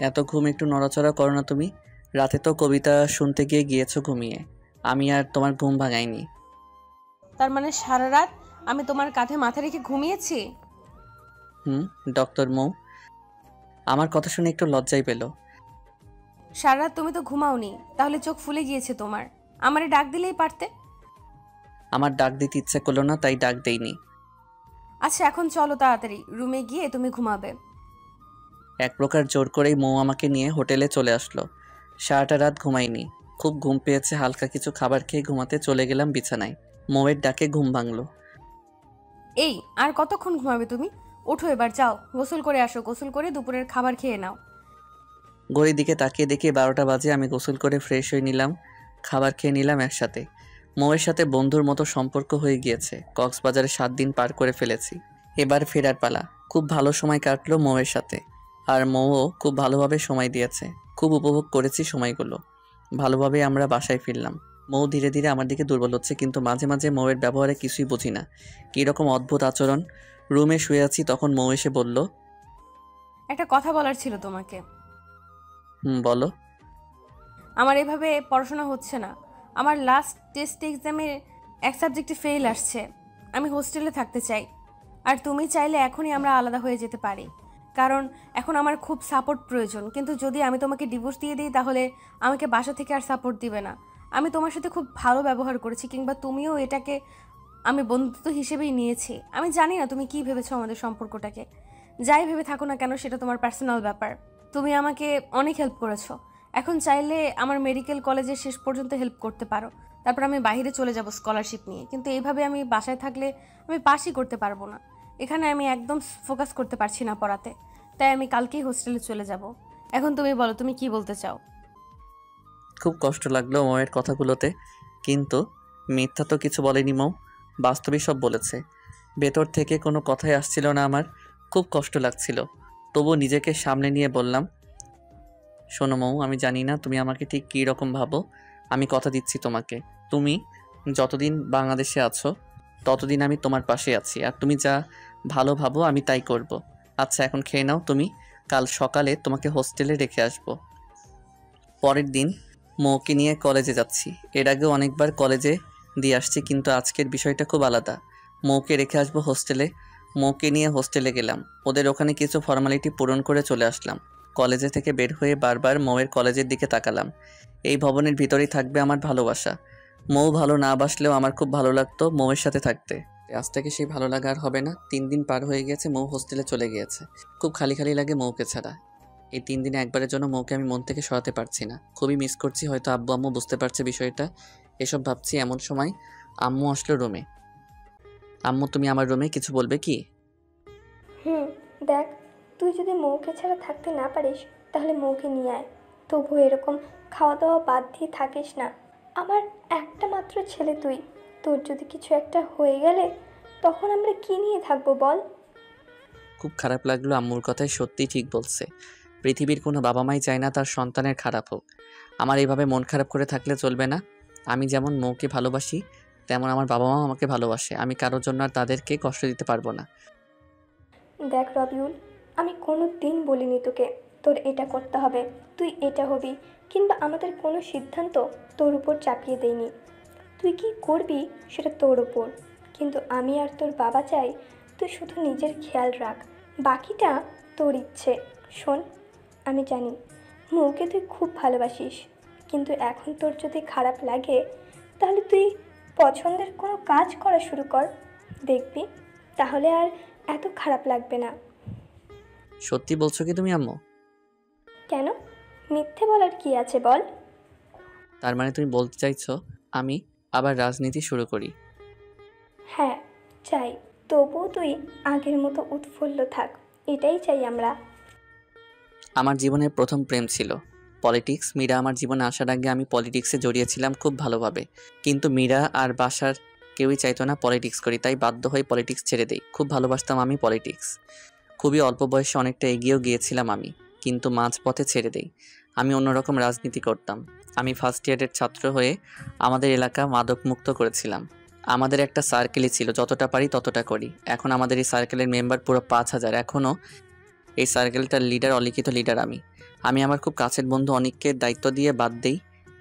এত ঘুম একটু নড়াচড়া করো না তুমি। রাতে তো কবিতা শুনতে গিয়ে গিয়েছো ঘুমিয়ে। আমি আর তোমার ঘুম ভাঙাইনি। তার মানে সারা রাত আমি তোমার কাঁধে মাথা রেখে ঘুমিয়েছি? ডক্টর মৌ আমার কথা শুনে একটু লজ্জাই পেল। সারা রাত তুমি তো ঘুমাওনি, তাহলে চোখ ফুলে গিয়েছে তোমার। আমারে ডাক দিলেই পারতে। আমার ডাক দিতে ইচ্ছে করলো না, তাই ডাক দেইনি। আচ্ছা এখন চলো তাড়াতাড়ি, রুমে গিয়ে তুমি ঘুমাবে। এক প্রকার জোর করেই মৌ আমাকে নিয়ে হোটেলে চলে আসলো। সারাটা রাত ঘুমাইনি, খুব ঘুম পেয়েছে। হালকা কিছু খাবার খেয়ে ঘুমাতে চলে গেলাম বিছানায়। মৌয়ের ডাকে ঘুম ভাঙলো। এই আর কতক্ষণ ঘুমাবে তুমি? ওঠো এবার, যাও গোসল করে আসো। গোসল করে দুপুরের খাবার খেয়ে নাও। ঘড়ির দিকে তাকিয়ে দেখি 12টা বাজে। আমি গোসল করে ফ্রেশ হয়ে নিলাম, খাবার খেয়ে নিলাম একসাথে। মৌয়ের সাথে বন্ধুর মতো সম্পর্ক হয়ে গিয়েছে। কক্সবাজারে 7 দিন পার করে ফেলেছি। এবার ফেরার পালা। খুব ভালো সময় কাটলো মৌয়ের সাথে, আর মৌও খুব ভালোভাবে সময় দিয়েছে। খুব উপভোগ করেছি সময়গুলো। ভালোভাবে আমরা বাসায় ফিরলাম। মৌ ধীরে ধীরে আমার দিকে দুর্বল হচ্ছে, কিন্তু মাঝে মাঝে মৌয়ের ব্যবহারে কিছুই বুঝি না, কীরকম অদ্ভুত আচরণ। রুমে শুয়ে আছি, তখন মৌ এসে বলল, একটা কথা বলার ছিল তোমাকে। বলো। আমার এভাবে পড়াশোনা হচ্ছে না। আমার লাস্ট টেস্ট এক্সামে এক সাবজেক্টে ফেল আসছে। আমি হোস্টেলে থাকতে চাই, আর তুমি চাইলে এখনই আমরা আলাদা হয়ে যেতে পারি, কারণ এখন আমার খুব সাপোর্ট প্রয়োজন। কিন্তু যদি আমি তোমাকে ডিভোর্স দিয়ে দিই, তাহলে আমাকে বাসা থেকে আর সাপোর্ট দিবে না। আমি তোমার সাথে খুব ভালো ব্যবহার করেছি, কিংবা তুমিও এটাকে আমি বন্ধুত্ব হিসেবেই নিয়েছি। আমি জানি না তুমি কি ভেবেছো আমাদের সম্পর্কটাকে। যাই ভেবে থাকো না কেন, সেটা তোমার পার্সোনাল ব্যাপার। তুমি আমাকে অনেক হেল্প করেছো। এখন চাইলে আমার মেডিকেল কলেজের শেষ পর্যন্ত হেল্প করতে পারো। তারপর আমি বাইরে চলে যাব স্কলারশিপ নিয়ে। কিন্তু এইভাবে আমি বাসায় থাকলে আমি পাসই করতে পারবো না। এখানে আমি একদম ফোকাস করতে পারছি না পড়াতে। তাই আমি কালকেই হোস্টেলে চলে যাব। এখন তুমি বলো, তুমি কি বলতে চাও? খুব কষ্ট লাগলো মৌয়ের কথাগুলোতে, কিন্তু মিথ্যা তো কিছু বলেনি মৌ, বাস্তবিক সব বলেছে। ভেতর থেকে কোনো কথাই আসছিল না আমার। খুব কষ্ট লাগছিল, তবু নিজেকে সামনে নিয়ে বললাম, শোনো মৌ, আমি জানি না তুমি আমাকে ঠিক কী রকম ভাবো। আমি কথা দিচ্ছি তোমাকে, তুমি যতদিন বাংলাদেশে আছো ততদিন আমি তোমার পাশে আছি, আর তুমি যা ভালো ভাবো আমি তাই করব। আচ্ছা এখন খেয়ে নাও তুমি, কাল সকালে তোমাকে হোস্টেলে রেখে আসবো। পরের দিন মৌকে নিয়ে কলেজে যাচ্ছি। এর আগেও অনেকবার কলেজে দিয়ে আসছি, কিন্তু আজকের বিষয়টা খুব আলাদা। মৌকে রেখে আসবো হোস্টেলে। মৌকে নিয়ে হোস্টেলে গেলাম। ওদের ওখানে কিছু ফর্মালিটি পূরণ করে চলে আসলাম। কলেজে থেকে বের হয়ে বারবার মৌয়ের কলেজের দিকে তাকালাম। এই ভবনের ভিতরেই থাকবে আমার ভালোবাসা। মৌ ভালো না বাসলেও আমার খুব ভালো লাগতো মৌয়ের সাথে থাকতে। আজ থেকে সেই ভালো লাগা আর হবে না। 3 দিন পার হয়ে গেছে, মৌ হোস্টেলে চলে গিয়েছে। খুব খালি খালি লাগে মৌকে ছাড়া। এই 3 দিনে একবারের জন্য মৌকে আমি মন থেকে সরাতে পারছি না। খুবই মিস করছি। হয়তো আব্বু আম্মু বুঝতে পারছে বিষয়টা। এসব ভাবছি এমন সময় আম্মু আসলো রুমে। আম্মু তুমি আমার রুমে, কিছু বলবে কি? দেখ, তুই যদি মৌকে ছাড়া থাকতে না পারিস তাহলে মৌকে নিয়ে আয়। তবু এরকম খাওয়া দাওয়া বাদ দিয়ে থাকিস না। আমার একটা মাত্র ছেলে তুই। তোর যদি কিছু একটা হয়ে গেলে তখন আমরা কি নিয়ে থাকবো বল? খুব খারাপ লাগলো আম্মুর কথায়। সত্যিই ঠিক বলছে। পৃথিবীর কোনো বাবা মাই চায় না তার সন্তানের খারাপ হোক। আমার এইভাবে মন খারাপ করে থাকলে চলবে না। আমি যেমন মৌকে ভালোবাসি, তেমন আমার বাবা মাও আমাকে ভালোবাসে। আমি কারোর জন্য আর তাদেরকে কষ্ট দিতে পারবো না। দেখ রবিউল, আমি কোনো দিন বলিনি তোকে তোর এটা করতে হবে, তুই এটা হবি, কিংবা আমাদের কোনো সিদ্ধান্ত তোর উপর চাপিয়ে দেইনি। তুই কি করবি সেটা তোর উপর। কিন্তু আমি আর তোর বাবা চাই তুই শুধু নিজের খেয়াল রাখ, বাকিটা তোর ইচ্ছে। শোন, আমি জানি মৌকে তুই খুব ভালোবাসিস, কিন্তু এখন তোর যদি খারাপ লাগে তাহলে তুই পছন্দের কোনো কাজ করা শুরু কর, দেখবি তাহলে আর এত খারাপ লাগবে না। সত্যি বলছো কি তুমি আম্মু? কেন, মিথ্যে বলার কি আছে বল? তার মানে তুমি বলতে চাইছো আমি আবার রাজনীতি শুরু করি? হ্যাঁ চাই, তবুও তুই আগের মতো উৎফুল্ল থাক, এটাই চাই আমরা। আমার জীবনের প্রথম প্রেম ছিল পলিটিক্স। মীরা আমার জীবনে আসার আগে আমি পলিটিক্সে জড়িয়েছিলাম খুব ভালোভাবে, কিন্তু মীরা আর বাসার কেউই চাইতো না পলিটিক্স করি, তাই বাধ্য হয়ে পলিটিক্স ছেড়ে দেই। খুব ভালোবাসতাম আমি পলিটিক্স, খুবই অল্প বয়সে অনেকটা এগিয়েও গিয়েছিলাম আমি, কিন্তু মাঝপথে ছেড়ে দেই। আমি অন্যরকম রাজনীতি করতাম। আমি ফার্স্ট ইয়ারের ছাত্র হয়ে আমাদের এলাকা মাদকমুক্ত করেছিলাম। আমাদের একটা সার্কেলই ছিল, যতটা পারি ততটা করি। এখন আমাদের এই সার্কেলের মেম্বার পুরো 5,000। এখনও এই সার্কেলটার লিডার, অলিখিত লিডার আমি। আমি আমার খুব কাছের বন্ধু অনিককে দায়িত্ব দিয়ে বাদ দেই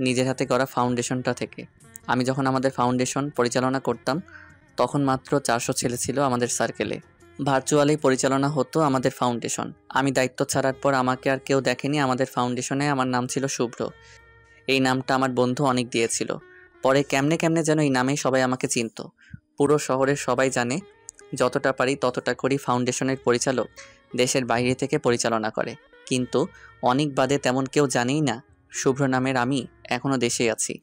নিজের হাতে করা ফাউন্ডেশনটা থেকে। আমি যখন আমাদের ফাউন্ডেশন পরিচালনা করতাম তখন মাত্র 400 ছেলে ছিল আমাদের সার্কেলে। ভার্চুয়ালি পরিচালনা হতো আমাদের ফাউন্ডেশন। আমি দায়িত্ব ছাড়ার পর আমাকে আর কেউ দেখেনি আমাদের ফাউন্ডেশনে। আমার নাম ছিল শুভ্র। এই নামটা আমার বন্ধু অনেক দিয়েছিল। পরে কেমনে কেমনে যেন এই নামেই সবাই আমাকে চিনতো। পুরো শহরের সবাই জানে যতটা পারি ততটা করি। ফাউন্ডেশনের পরিচালক দেশের বাইরে থেকে পরিচালনা করে, কিন্তু অনেক বাদে তেমন কেউ জানেই না শুভ্র নামের আমি এখনও দেশেই আছি।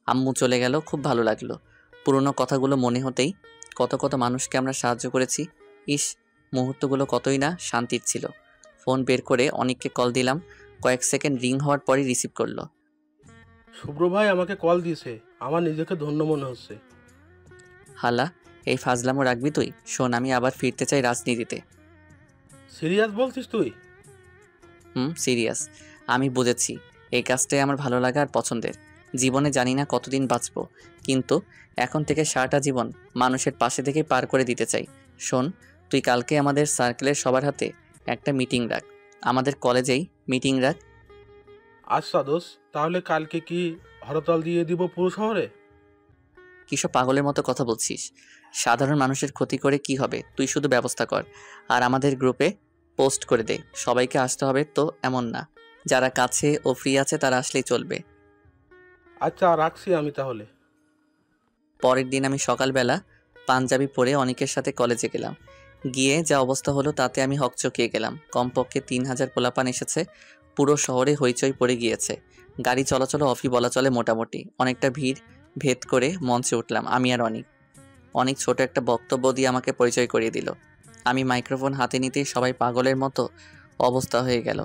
আম্মু চলে গেল, খুব ভালো লাগলো। পুরনো কথাগুলো মনে হতেই কত কত মানুষকে আমরা সাহায্য করেছি। ইস, মুহূর্তগুলো কতই না শান্তির ছিল। ফোন বের করে অনেককে কল দিলাম। কয়েক সেকেন্ড রিং হওয়ার পরই রিসিভ করলো। শুভ্র ভাই আমাকে কল দিয়েছে, আমার নিজেকে ধন্য মনে হচ্ছে। হালা, এই ফাজলামো রাখবি তুই? শোন, আমি আবার ফিরতে চাই রাজনীতিতে। সিরিয়াস বলছিস তুই? সিরিয়াস। আমি বুঝেছি এই কাজটাই আমার ভালো লাগা আর পছন্দের। জীবনে জানি না কতদিন বাঁচবো, কিন্তু এখন থেকে সারাটা জীবন মানুষের পাশে থেকে পার করে দিতে চাই। শোন, তুই কালকে আমাদের সার্কেলের সবার হাতে একটা মিটিং রাখ, আমাদের কলেজেই মিটিং রাখ। আচ্ছা দোস্ত, তাহলে কালকে কি হরতাল দিয়ে দিব পুরো শহরে? কিসব পাগলের মতো কথা বলছিস? সাধারণ মানুষের ক্ষতি করে কি হবে? তুই শুধু ব্যবস্থা কর আর আমাদের গ্রুপে পোস্ট করে দে। সবাইকে আসতে হবে তো এমন না, যারা কাছে ও ফ্রি আছে তারা আসলেই চলবে। আচ্ছা রাখছি আমি তাহলে। পরের দিন আমি সকালবেলা পাঞ্জাবি পরে অনেকের সাথে কলেজে গেলাম। গিয়ে যা অবস্থা হলো তাতে আমি হকচকিয়ে গেলাম। কমপক্ষে 3,000 পোলাপান এসেছে। পুরো শহরে হইচই পড়ে গিয়েছে। গাড়ি চলাচল অফি বলা চলে মোটামুটি। অনেকটা ভিড় ভেদ করে মঞ্চে উঠলাম আমি আর অনেক ছোট একটা বক্তব্য দিয়ে আমাকে পরিচয় করিয়ে দিল। আমি মাইক্রোফোন হাতে নিতেই সবাই পাগলের মতো অবস্থা হয়ে গেল।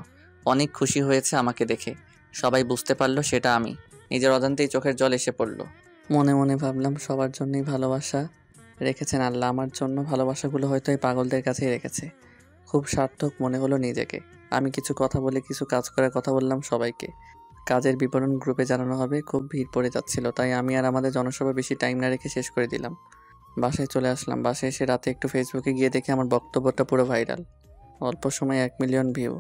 অনেক খুশি হয়েছে আমাকে দেখে। সবাই বুঝতে পারলো সেটা আমি। নিজের অজান্তেই চোখের জল এসে পড়ল। মনে মনে ভাবলাম সবার জন্যই ভালোবাসা রেখেছেন আল্লাহ, আমার জন্য ভালোবাসাগুলো হয়তো এই পাগলদের কাছেই রেখেছে। খুব সার্থক মনে হলো নিজেকে। আমি কিছু কথা বলে কিছু কাজ করার কথা বললাম সবাইকে। কাজের বিবরণ গ্রুপে জানানো হবে। খুব ভিড় পড়ে যাচ্ছিল, তাই আমি আর আমাদের জনসভা বেশি টাইম না রেখে শেষ করে দিলাম। বাসায় চলে আসলাম। বাসায় এসে রাতে একটু ফেসবুকে গিয়ে দেখি আমার বক্তব্যটা পুরো ভাইরাল। অল্প সময়ে 1 মিলিয়ন ভিউ।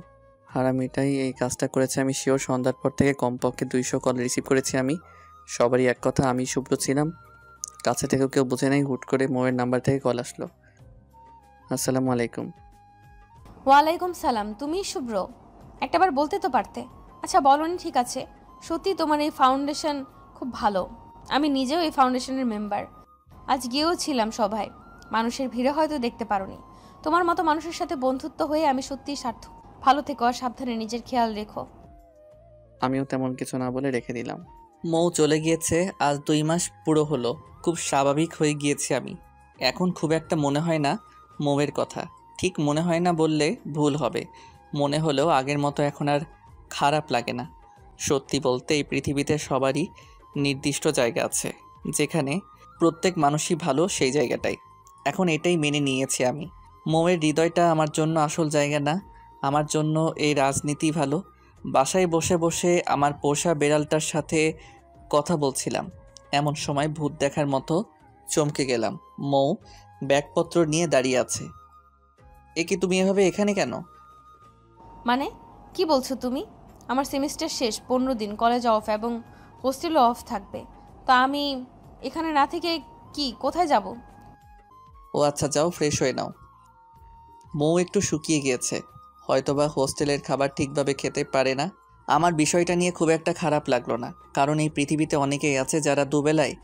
হারামিটাই এই কাজটা করেছে আমি শিওর। সন্ধ্যার পর থেকে কমপক্ষে 200 কল রিসিভ করেছি আমি। সবারই এক কথা, আমি শুভ্র ছিলাম। কাছে থেকেও কেউ বুঝে নাই। হুট করে মোয়ের নাম্বার থেকে কল আসলো। আসসালামু আলাইকুম। ওয়ালাইকুম সালাম। তুমি শুভ্র? একটাবার বলতে তো পারতে। আচ্ছা বলনি, ঠিক আছে। সত্যি তোমার এই ফাউন্ডেশন খুব ভালো। আমি নিজেও এই ফাউন্ডেশনের মেম্বার। আজ গিয়েও ছিলাম সভায়। মানুষের ভিড়ে হয়তো দেখতে পারোনি। তোমার মতো মানুষের সাথে বন্ধুত্ব হয়ে আমি সত্যিই সার্থক। ভালো থেকো আর সাবধানে নিজের খেয়াল রেখো। আমিও তেমন কিছু না বলে রেখে দিলাম। মৌ চলে গিয়েছে। আজ 2 মাস পুরো হলো। খুব স্বাভাবিক হয়ে গিয়েছি আমি। এখন খুব একটা মনে হয় না মৌয়ের কথা। ঠিক মনে হয় না বললে ভুল হবে। মনে হলেও আগের মতো এখন আর খারাপ লাগে না। সত্যি বলতে এই পৃথিবীতে সবারই নির্দিষ্ট জায়গা আছে, যেখানে প্রত্যেক মানুষই ভালো, সেই জায়গাটাই। এখন এটাই মেনে নিয়েছি আমি। মৌয়ের হৃদয়টা আমার জন্য আসল জায়গা না, আমার জন্য এই রাজনীতি ভালো। বাসায় বসে বসে আমার পোষা বেড়ালটার সাথে কথা বলছিলাম, এমন সময় ভূত দেখার মতো চমকে গেলাম। মৌ ব্যাগপত্র নিয়ে দাঁড়িয়ে আছে। এ কি, তুমি এভাবে এখানে কেন? মানে কি বলছো তুমি? আমার সেমিস্টার শেষ, 15 দিন কলেজ অফ এবং হোস্টেলও অফ থাকবে। তা আমি এখানে না থেকে কি কোথায় যাব? ও আচ্ছা, যাও ফ্রেশ হয়ে নাও। মৌ একটু শুকিয়ে গিয়েছে, হয়তোবা হোস্টেলের খাবার ঠিকভাবে খেতে পারে না। আমার বিষয়টা নিয়ে খুব একটা খারাপ লাগলো না, কারণ এই পৃথিবীতে অনেকেই আছে যারা দুবেলায়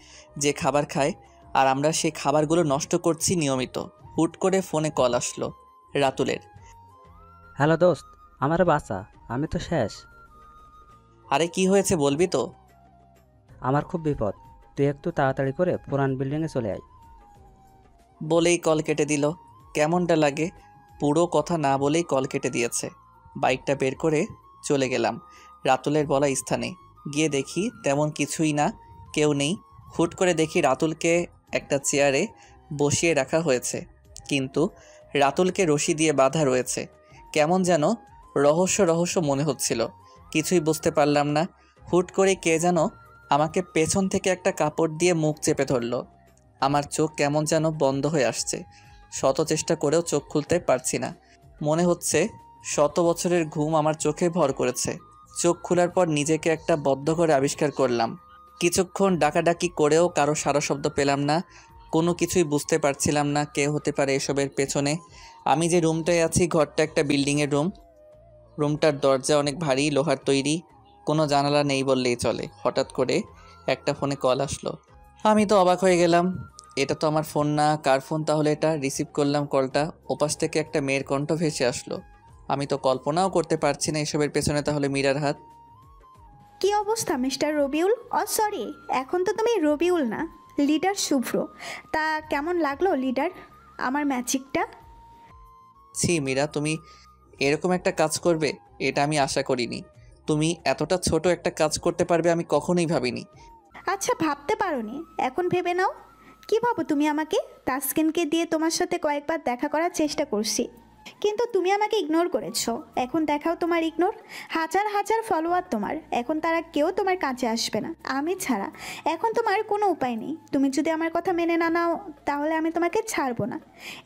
যে খাবার খায়, আর আমরা সেই খাবারগুলো নষ্ট করছি নিয়মিত। হুট করে ফোনে কল আসলো রাতুলের। হ্যালো দোস্ত, আমার বাসা, আমি তো শেষ। আরে কি হয়েছে বলবি তো? আমার খুব বিপদ, তুই একটু তাড়াতাড়ি করে পুরান বিল্ডিংয়ে চলে আয়। বলেই কল কেটে দিল। কেমনটা লাগে, পুরো কথা না বলেই কল কেটে দিয়েছে। বাইকটা বের করে চলে গেলাম রাতুলের বলা স্থানে। গিয়ে দেখি তেমন কিছুই না, কেউ নেই। হুট করে দেখি রাতুলকে একটা চেয়ারে বসিয়ে রাখা হয়েছে, কিন্তু রাতুলকে রশি দিয়ে বাঁধা রয়েছে। কেমন যেন রহস্য রহস্য মনে হচ্ছিল, কিছুই বুঝতে পারলাম না। হুট করে কে যেন আমাকে পেছন থেকে একটা কাপড় দিয়ে মুখ চেপে ধরল। আমার চোখ কেমন যেন বন্ধ হয়ে আসছে, শত চেষ্টা করেও চোখ খুলতে পারছি না। মনে হচ্ছে শত বছরের ঘুম আমার চোখে ভর করেছে। চোখ খোলার পর নিজেকে একটা বদ্ধ ঘরে আবিষ্কার করলাম। কিছুক্ষণ ডাকাডাকি করেও কারো সারা শব্দ পেলাম না, কোনো কিছুই বুঝতে পারছিলাম না কে হতে পারে এসবের পেছনে। আমি যে রুমটায় আছি ঘরটা একটা বিল্ডিংয়ের রুম। রুমটার দরজা অনেক ভারী, লোহার তৈরি, কোনো জানালা নেই বললেই চলে। হঠাৎ করে একটা ফোনে কল আসলো। আমি তো অবাক হয়ে গেলাম, এটা তো আমার ফোন না, কার ফোন তাহলে এটা? রিসিভ করলাম কলটা, ওপাশ থেকে একটা মেয়ের কণ্ঠ ভেসে আসলো। আমি তো কল্পনাও করতে পারছি না এসবের পেছনে তাহলে মীরার হাত। কি অবস্থা মিস্টার রবিউল? সরি, এখন তো তুমি রবিউল না, লিডার শুভ্র। তা কেমন লাগলো লিডার আমার ম্যাজিকটা? ছি মীরা, তুমি এরকম একটা কাজ করবে এটা আমি আশা করিনি। তুমি এতটা ছোট একটা কাজ করতে পারবে আমি কখনোই ভাবিনি। আচ্ছা, ভাবতে পারোনি, এখন ভেবে নাও। কি ভাবো তুমি আমাকে? তাসকিনকে দিয়ে তোমার সাথে কয়েকবার দেখা করার চেষ্টা করছি, কিন্তু তুমি আমাকে ইগনোর করেছো। এখন দেখাও তোমার ইগনোর। হাজার হাজার ফলোয়ার তোমার, এখন তারা কেউ তোমার কাছে আসবে না আমি ছাড়া। এখন তোমার কোনো উপায় নেই, তুমি যদি আমার কথা মেনে না নাও তাহলে আমি তোমাকে ছাড়বো না।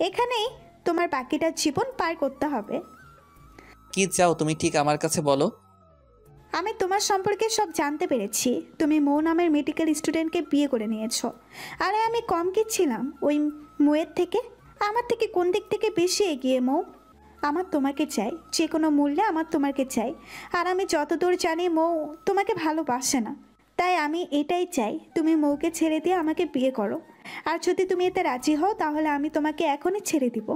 এখানেই তোমার বাকিটা জীবন পার করতে হবে। কি চাও তুমি ঠিক আমার কাছে বলো। আমি তোমার সম্পর্কে সব জানতে পেরেছি। তুমি মৌ নামের মেডিকেল স্টুডেন্টকে বিয়ে করে নিয়েছো। আরে আমি কম কি ছিলাম ওই মৌয়ের থেকে? আমার থেকে কোন দিক থেকে বেশি এগিয়ে মৌ? আমার তোমাকে চাই, যে কোনো মূল্যে আমার তোমাকে চাই। আর আমি যতদূর জানি মৌ তোমাকে ভালোবাসে না, তাই আমি এটাই চাই তুমি মৌকে ছেড়ে দিয়ে আমাকে বিয়ে করো। আর যদি তুমি এতে রাজি হও তাহলে আমি তোমাকে এখনই ছেড়ে দিব।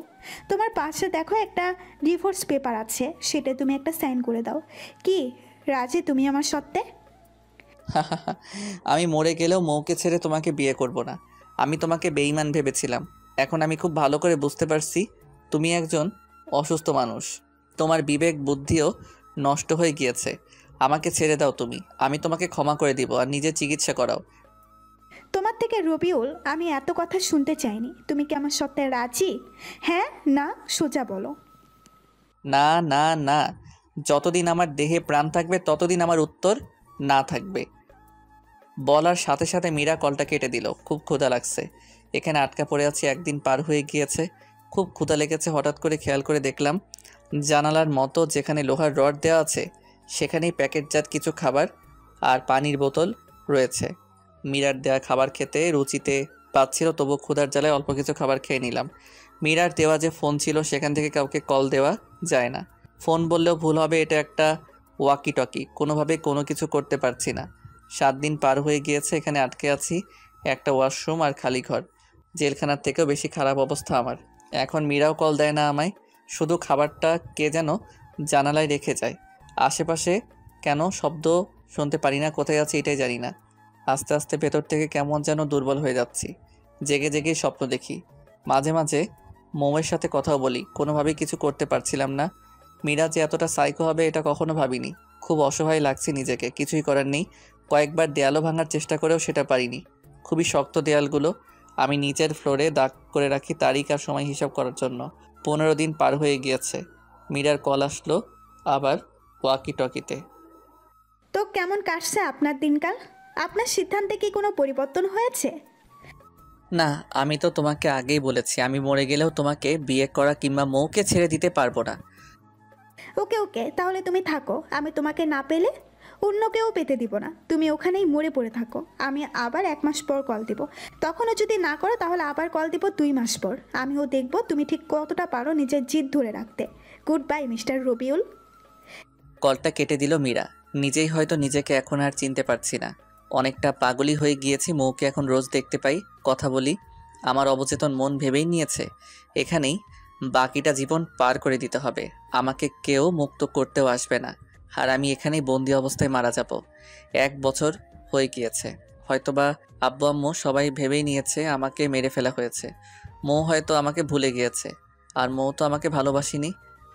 তোমার পাশে দেখো একটা ডিভোর্স পেপার আছে, সেটা তুমি একটা সাইন করে দাও। কি রাজি তুমি আমার সত্ত্বে? আমি মরে গেলেও মৌকে ছেড়ে তোমাকে বিয়ে করব না। আমি তোমাকে বেঈমান ভেবেছিলাম, এখন আমি খুব ভালো করে বুঝতে পারছি তুমি একজন অসুস্থ মানুষ। তোমার বিবেক বুদ্ধিও নষ্ট হয়ে গিয়েছে। আমাকে ছেড়ে দাও তুমি, আমি তোমাকে ক্ষমা করে দিব আর নিজে চিকিৎসা করাও। তোমার থেকে রবিউল আমি এত কথা শুনতে চাইনি। তুমি কি আমার সত্ত্বে রাজি? হ্যাঁ না সোজা বলো। না না না, যতদিন আমার দেহে প্রাণ থাকবে ততদিন আমার উত্তর না থাকবে। বলার সাথে সাথে মীরা কলটা কেটে দিল। খুব ক্ষুধা লাগছে, এখানে আটকা পড়ে আছি, একদিন পার হয়ে গিয়েছে। খুব ক্ষুধা লেগেছে। হঠাৎ করে খেয়াল করে দেখলাম জানালার মতো যেখানে লোহার রড দেওয়া আছে সেখানেই প্যাকেটজাত কিছু খাবার আর পানির বোতল রয়েছে। মীরার দেওয়া খাবার খেতে রুচিতে পাচ্ছিল, তবু ক্ষুধার জ্বালায় অল্প কিছু খাবার খেয়ে নিলাম। মীরার দেওয়া যে ফোন ছিল সেখান থেকে কাউকে কল দেওয়া যায় না। ফোন বললেও ভুল হবে, এটা একটা ওয়াকি টকি, কোনোভাবে কোনো কিছু করতে পারছি না। 7 দিন পার হয়ে গিয়েছে, এখানে আটকে আছি। একটা ওয়াশরুম আর খালি ঘর, জেলখানার থেকেও বেশি খারাপ অবস্থা আমার। এখন মীরাও কল দেয় না আমায়, শুধু খাবারটা কে যেন জানালায় রেখে যায়। আশেপাশে কেন শব্দ শুনতে পারি না, কোথায় আছি এটাই জানি না। আস্তে আস্তে ভেতর থেকে কেমন যেন দুর্বল হয়ে যাচ্ছি। জেগে জেগে স্বপ্ন দেখি, মাঝে মাঝে মৌয়ের সাথে কথাও বলি। কোনোভাবেই কিছু করতে পারছিলাম না। মীরা যে এতটা সাইকো হবে এটা কখনো ভাবিনি। খুব অসহায় লাগছে নিজেকে, কিছুই করার নেই। কয়েকবার দেয়ালও ভাঙার চেষ্টা করেও সেটা পারিনি, খুবই শক্ত দেয়ালগুলো। আমি নিচের ফ্লোরে দাগ করে রাখি তারিখ আর সময় হিসাব করার জন্য। 15 দিন পার হয়ে গিয়েছে। মীরার কল আসলো আবার ওয়াকি টকিতে। তো কেমন কাটছে আপনার দিনকাল? আপনার সিদ্ধান্তে কি কোনো পরিবর্তন হয়েছে? না, আমি তো তোমাকে আগেই বলেছি আমি মরে গেলেও তোমাকে বিয়ে করা কিংবা মৌকে ছেড়ে দিতে পারবো না। ওকে ওকে, তাহলে তুমি থাকো। আমি তোমাকে না পেলে অন্য কেউ পেতে দিব না। তুমি ওখানেই মরে পড়ে থাকো। আমি আবার 1 মাস পর কল দিব। তখনও যদি না করো তাহলে আবার কল দিব 2 মাস পর। আমিও দেখব তুমি ঠিক কতটা পারো নিজের জিদ ধরে রাখতে। Good bye mister Rabiul. কলটা কেটে দিল মীরা। নিজেই হয়তো নিজেকে এখন আর চিনতে পারছি না, অনেকটা পাগলি হয়ে গিয়েছি। মৌকে এখন রোজ দেখতে পাই, কথা বলি। আমার অবচেতন মন ভেবেই নিয়েছে এখানেই বাকিটা জীবন পার করে দিতে হবে, আমাকে কেউ মুক্ত করতেও আসবে না। আর আমি এখানেই বন্দি অবস্থায় মারা যাব। 1 বছর হয়ে গিয়েছে। হয়তোবা আব্বু আম্মু সবাই ভেবেই নিয়েছে আমাকে মেরে ফেলা হয়েছে। মৌ হয়তো আমাকে ভুলে গিয়েছে, আর মৌ তো আমাকে ভালোবাসিনি।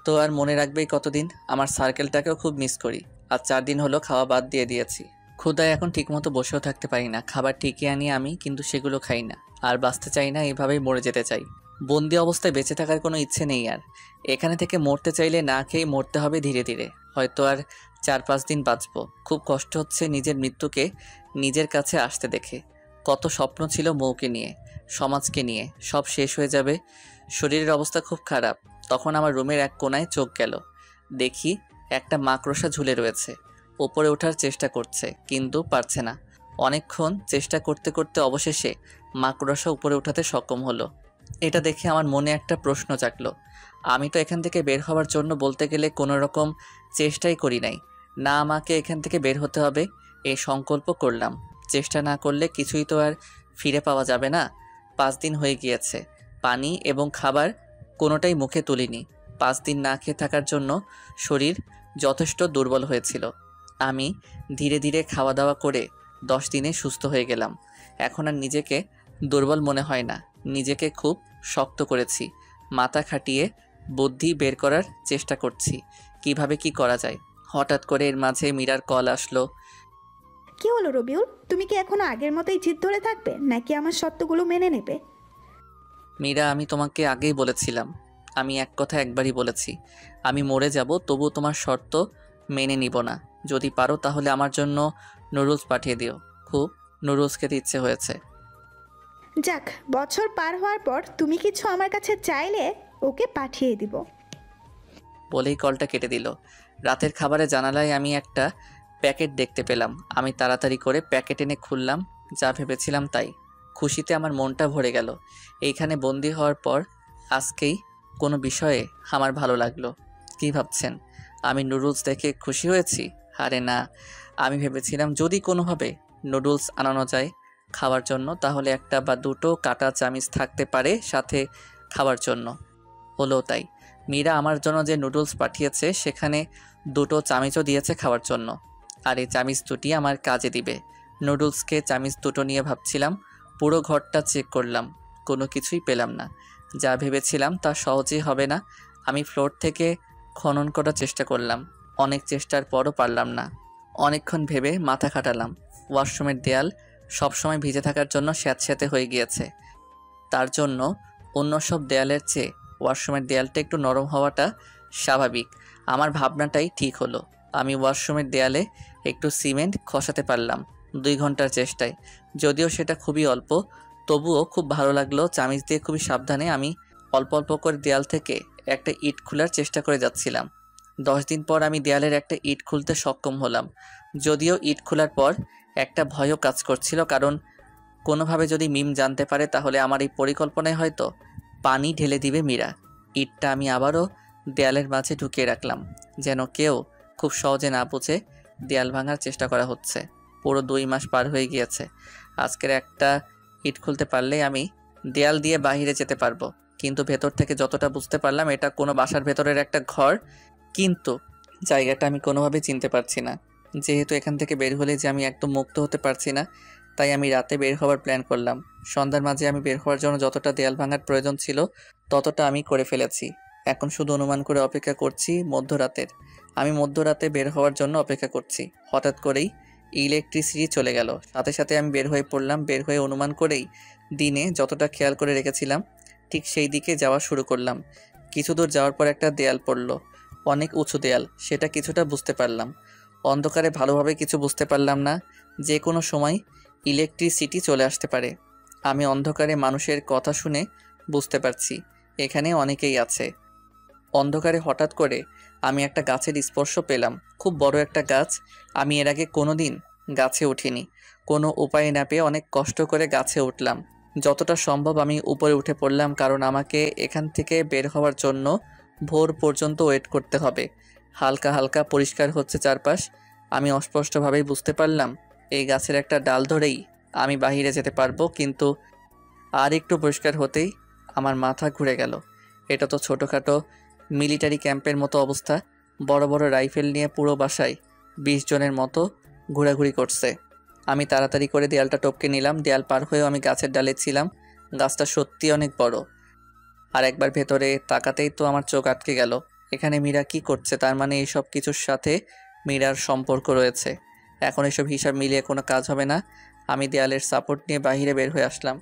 তো আর মনে রাখবেই কতদিন? আমার সার্কেলটাকেও খুব মিস করি। আর 4 দিন হলো খাওয়া বাদ দিয়ে দিয়েছি। ক্ষুধায় এখন ঠিকমতো বসেও থাকতে পারি না। খাবার ঠিকই আনি আমি, কিন্তু সেগুলো খাই না। আর বাঁচতে চাই না, এইভাবেই মরে যেতে চাই। বন্দি অবস্থায় বেঁচে থাকার কোনো ইচ্ছে নেই আর। এখানে থেকে মরতে চাইলে না খেয়েই মরতে হবে ধীরে ধীরে। হয়তো আর 4-5 দিন বাঁচবো। খুব কষ্ট হচ্ছে নিজের মৃত্যুকে নিজের কাছে আসতে দেখে। কত স্বপ্ন ছিল মৌকে নিয়ে, সমাজকে নিয়ে, সব শেষ হয়ে যাবে। শরীরের অবস্থা খুব খারাপ। তখন আমার রুমের এক কোণায় চোখ গেল। দেখি একটা মাকড়সা ঝুলে রয়েছে। ওপরে ওঠার চেষ্টা করছে, কিন্তু পারছে না। অনেকক্ষণ চেষ্টা করতে করতে অবশেষে মাকড়সা উপরে ওঠাতে সক্ষম হলো। এটা দেখে আমার মনে একটা প্রশ্ন জাগলো। আমি তো এখান থেকে বের হওয়ার জন্য বলতে গেলে কোনো রকম চেষ্টাই করি নাই। না, আমাকে এখান থেকে বের হতে হবে এই সংকল্প করলাম। চেষ্টা না করলে কিছুই তো আর ফিরে পাওয়া যাবে না। 5 দিন হয়ে গিয়েছে। পানি এবং খাবার কোনোটাই মুখে তুলিনি। 5 দিন না খেয়ে থাকার জন্য শরীর যথেষ্ট দুর্বল হয়েছিল। আমি ধীরে ধীরে খাওয়া দাওয়া করে 10 দিনে সুস্থ হয়ে গেলাম। এখন আর নিজেকে দুর্বল মনে হয় না। নিজেকে খুব শক্ত করেছি। মাথা খাটিয়ে বুদ্ধি বের করার চেষ্টা করছি কিভাবে কি করা যায়। হঠাৎ করে এর মাঝে মীরার কল আসলো। কি হলো রবিউল, তুমি কি এখনো আগের মতোই জিদ ধরে থাকবে, নাকি আমার শর্তগুলো মেনে নেবে? মীরা, আমি তোমাকে আগেই বলেছিলাম। আমি এক কথা একবারই বলেছি, আমি মরে যাব, তবু তোমার শর্ত মেনে নিব না। যদি পারো তাহলে আমার জন্য নুডলস পাঠিয়ে দিও। খুব নুডলস খেতে ইচ্ছে হয়েছে। যাক, বছর পার হওয়ার পর তুমি কিছু আমার কাছে চাইলে ওকে পাঠিয়ে দিব। বলেই কলটা কেটে দিল। রাতের খাবারে জানালায় আমি একটা প্যাকেট দেখতে পেলাম। আমি তাড়াতাড়ি করে প্যাকেট এনে খুললাম। যা ভেবেছিলাম তাই। খুশিতে আমার মনটা ভরে গেল। এইখানে বন্দি হওয়ার পর আজকেই কোনো বিষয়ে আমার ভালো লাগলো। কি ভাবছেন আমি নুডলস দেখে খুশি হয়েছি? আরে না, আমি ভেবেছিলাম যদি কোনোভাবে নুডলস আনানো যায় খাওয়ার জন্য, তাহলে 1 বা 2 কাটা চামিচ থাকতে পারে সাথে খাওয়ার জন্য। হলো তাই। মীরা আমার জন্য যে নুডলস পাঠিয়েছে সেখানে 2 চামিচও দিয়েছে খাওয়ার জন্য। আর এই চামিচ 2টি আমার কাজে দিবে। নুডলসকে চামিচ 2 নিয়ে ভাবছিলাম। পুরো ঘরটা চেক করলাম, কোনো কিছুই পেলাম না। যা ভেবেছিলাম তা সহজেই হবে না। আমি ফ্লোর থেকে খনন করার চেষ্টা করলাম। অনেক চেষ্টার পরও পারলাম না। অনেকক্ষণ ভেবে মাথা খাটালাম। ওয়াশরুমের দেয়াল সবসময় ভিজে থাকার জন্য স্যাঁতস্যাঁতে হয়ে গিয়েছে। তার জন্য অন্য সব দেয়ালের চেয়ে ওয়াশরুমের দেয়ালটা একটু নরম হওয়াটা স্বাভাবিক। আমার ভাবনাটাই ঠিক হলো। আমি ওয়াশরুমের দেয়ালে একটু সিমেন্ট খসাতে পারলাম 2 ঘন্টার চেষ্টায়। যদিও সেটা খুবই অল্প, তবুও খুব ভালো লাগলো। চামিচ দিয়ে খুবই সাবধানে আমি অল্প অল্প করে দেয়াল থেকে একটা ইট খোলার চেষ্টা করে যাচ্ছিলাম। 10 দিন পর আমি দেয়ালের একটা ইট খুলতে সক্ষম হলাম। যদিও ইট খোলার পর একটা ভয়ও কাজ করছিল, কারণ কোনোভাবে যদি মিম জানতে পারে তাহলে আমার এই পরিকল্পনায় হয়তো পানি ঢেলে দিবে মীরা। ইটটা আমি আবারও দেয়ালের মাঝে ঢুকিয়ে রাখলাম, যেন কেউ খুব সহজে না বুঝে দেয়াল ভাঙার চেষ্টা করা হচ্ছে। পুরো 2 মাস পার হয়ে গিয়েছে। আজকের একটা ইট খুলতে পারলেই আমি দেয়াল দিয়ে বাইরে যেতে পারবো। কিন্তু ভেতর থেকে যতটা বুঝতে পারলাম এটা কোনো বাসার ভেতরের একটা ঘর, কিন্তু জায়গাটা আমি কোনোভাবে চিনতে পারছি না। যেহেতু এখান থেকে বের হলে যে আমি একদম মুক্ত হতে পারছি না, তাই আমি রাতে বের হওয়ার প্ল্যান করলাম। সন্ধ্যার মাঝে আমি বের হওয়ার জন্য যতটা দেয়াল ভাঙার প্রয়োজন ছিল ততটা আমি করে ফেলেছি। এখন শুধু অনুমান করে অপেক্ষা করছি মধ্যরাতের। আমি মধ্যরাতে বের হওয়ার জন্য অপেক্ষা করছি। হঠাৎ করেই ইলেকট্রিসিটি চলে গেল। সাথে সাথে আমি বের হয়ে পড়লাম। বের হয়ে অনুমান করেই দিনে যতটা খেয়াল করে রেখেছিলাম ঠিক সেই দিকে যাওয়া শুরু করলাম। কিছু দূর যাওয়ার পর একটা দেয়াল পড়ল, অনেক উঁচু দেয়াল। সেটা কিছুটা বুঝতে পারলাম। অন্ধকারে ভালোভাবে কিছু বুঝতে পারলাম না। যে কোনো সময় ইলেকট্রিসিটি চলে আসতে পারে। আমি অন্ধকারে মানুষের কথা শুনে বুঝতে পারছি এখানে অনেকেই আছে। অন্ধকারে হঠাৎ করে আমি একটা গাছের স্পর্শ পেলাম। খুব বড় একটা গাছ। আমি এর আগে কোনো দিন গাছে উঠিনি। কোনো উপায় না পেয়ে অনেক কষ্ট করে গাছে উঠলাম। যতটা সম্ভব আমি উপরে উঠে পড়লাম, কারণ আমাকে এখান থেকে বের হওয়ার জন্য ভোর পর্যন্ত ওয়েট করতে হবে। হালকা হালকা পরিষ্কার হচ্ছে চারপাশ। আমি অস্পষ্টভাবেই বুঝতে পারলাম এই গাছের একটা ডাল ধরেই আমি বাহিরে যেতে পারবো। কিন্তু আর একটু পরিষ্কার হতেই আমার মাথা ঘুরে গেল। এটা তো ছোটোখাটো মিলিটারি ক্যাম্পের মতো অবস্থা। বড় বড় রাইফেল নিয়ে পুরো বাসায় 20 জনের মতো ঘোরাঘুরি করছে। আমি তাড়াতাড়ি করে দেয়ালটা টপকে নিলাম। দেয়াল পার হয়েও আমি গাছের ডালে ছিলাম। গাছটা সত্যি অনেক বড়। আর একবার ভেতরে তাকাতেই তো আমার চোখ আটকে গেল। এখানে মীরা কি করছে? তার মানে এইসব কিছুর সাথে মীরার সম্পর্ক রয়েছে। এখন এসব হিসাব মিলিয়ে কোনো কাজ হবে না। আমি দেয়ালের সাপোর্ট নিয়ে বাইরে বের হয়ে আসলাম।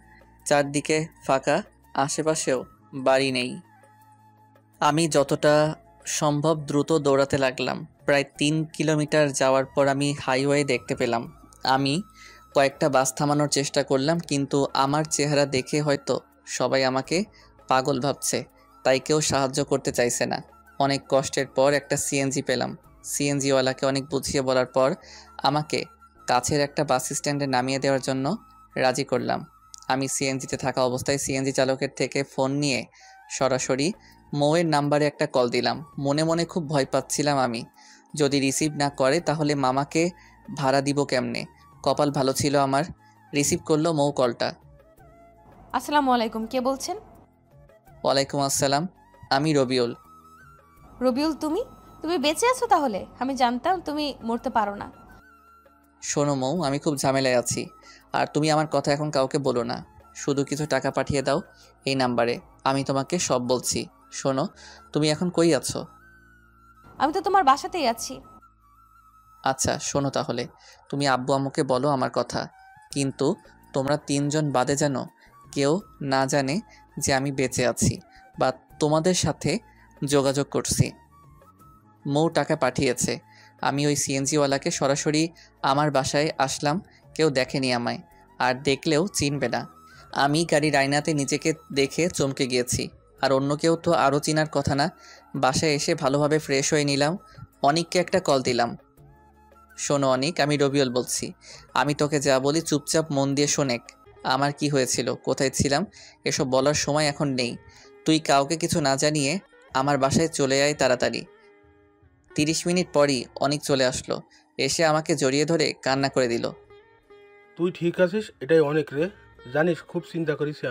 চারদিকে ফাঁকা, আশেপাশেও বাড়ি নেই। আমি যতটা সম্ভব দ্রুত দৌড়াতে লাগলাম। প্রায় 3 কিলোমিটার যাওয়ার পর আমি হাইওয়ে দেখতে পেলাম। আমি কয়েকটা বাস থামানোর চেষ্টা করলাম, কিন্তু আমার চেহারা দেখে হয়তো সবাই আমাকে পাগল ভাবছে, তাই কেউ সাহায্য করতে চাইছে না। অনেক কষ্টের পর একটা সিএনজি পেলাম। সিএনজিওয়ালাকে অনেক বুঝিয়ে বলার পর আমাকে কাছের একটা বাস স্ট্যান্ডে নামিয়ে দেওয়ার জন্য রাজি করলাম। আমি সিএনজিতে থাকা অবস্থায় সিএনজি চালকের থেকে ফোন নিয়ে সরাসরি মৌয়ের নাম্বারে একটা কল দিলাম। মনে মনে খুব ভয় পাচ্ছিলাম আমি, যদি রিসিভ না করে তাহলে মামাকে ভাড়া দিব কেমনে। কপাল ভালো ছিল আমার, রিসিভ করলো মৌ কলটা। আসসালামু আলাইকুম, কে বলছেন? ওয়ালাইকুম আসসালাম, আমি রবিউল। রবিউল, তুমি তুমি বেঁচে আছো? তাহলে আমি জানতাম তুমি মরতে পারো না। শোনো মৌ, আমি খুব ঝামেলায় আছি, আর তুমি আমার কথা এখন কাউকে বলো না। শুধু কিছু টাকা পাঠিয়ে দাও এই নাম্বারে, আমি তোমাকে সব বলছি। শোনো, তুমি এখন কই আছো? আমি তো তোমার বাসাতেই আছি। আচ্ছা শোনো, তাহলে তুমি আব্বু আম্মুকে বলো আমার কথা, কিন্তু তোমরা 3 জন বাদে যেন কেউ না জানে যে আমি বেঁচে আছি বা তোমাদের সাথে যোগাযোগ করছি। মৌ টাকা পাঠিয়েছে। আমি ওই সিএনজিওয়ালাকে সরাসরি আমার বাসায় আসলাম। কেউ দেখেনি আমায়, আর দেখলেও চিনবে না। আমি গাড়ির আয়নাতে নিজেকে দেখে চমকে গিয়েছি, আর অন্য কেউ তো আরও চিনার কথা না। বাসায় এসে ভালোভাবে ফ্রেশ হয়ে নিলাম। অনিককে একটা কল দিলাম। শোনো অনিক, আমি রবিউল বলছি। আমি তোকে যা বলি চুপচাপ মন দিয়ে শোনেক। আমার কি হয়েছিল, কোথায় ছিলাম, এসব বলার সময় এখন নেই। তুই কাউকে কিছু না জানিয়ে আমার বাসায় চলে আয় তাড়াতাড়ি। 30 মিনিট পরই অনিক চলে আসলো। এসে আমাকে জড়িয়ে ধরে কান্না করে দিল। তুই ঠিক আছিস, এটাই অনেক রে। জানিস খুব চিন্তা করেছি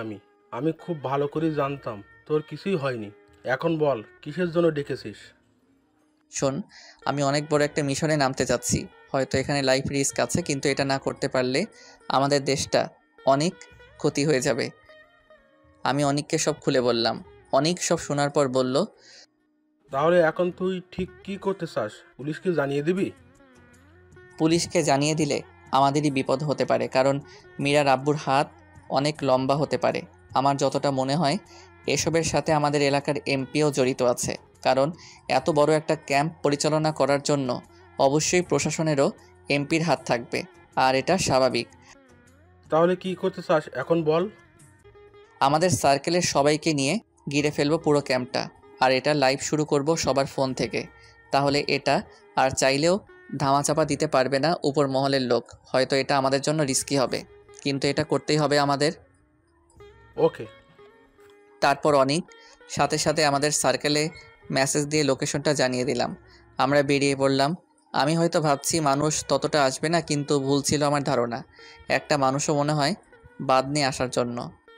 আমি খুব ভালো করে জানতাম তোর কিছুই হয়নি। এখন বল কিসের জন্য ডেকেছিস? শোন, আমি অনেক বড় একটা মিশনে নামতে যাচ্ছি। হয়তো এখানে লাইফ রিস্ক আছে, কিন্তু এটা না করতে পারলে আমাদের দেশটা অনেক ক্ষতি হয়ে যাবে। আমি অনিককে সব খুলে বললাম। অনিক সব শোনার পর বলল, তাহলে এখন তুই ঠিক কি করতে চাস? পুলিশকে জানিয়ে দিবি? পুলিশকে জানিয়ে দিলে আমাদেরই বিপদ হতে পারে, কারণ মীরার আব্বুর হাত অনেক লম্বা হতে পারে। আমার যতটা মনে হয় এসবের সাথে আমাদের এলাকার এমপিও জড়িত আছে, কারণ এত বড় একটা ক্যাম্প পরিচালনা করার জন্য অবশ্যই প্রশাসনেরও এমপির হাত থাকবে, আর এটা স্বাভাবিক। তাহলে কি করতে চাস এখন বল? আমাদের সার্কেলের সবাইকে নিয়ে ঘিরে ফেলবো পুরো ক্যাম্পটা, আর এটা লাইভ শুরু করব সবার ফোন থেকে। তাহলে এটা আর চাইলেও ধামাচাপা দিতে পারবে না উপর মহলের লোক। হয়তো এটা আমাদের জন্য রিস্কি হবে, কিন্তু এটা করতেই হবে আমাদের। ওকে। তারপর অনেক সাথে সাথে আমাদের সার্কেলে মেসেজ দিয়ে লোকেশনটা জানিয়ে দিলাম। আমরা বেরিয়ে পড়লাম। আমি হয়তো ভাবছি মানুষ ততটা আসবে না, কিন্তু ভুল ছিল আমার ধারণা। একটা মানুষও মনে হয় বাদ নিয়ে আসার জন্য।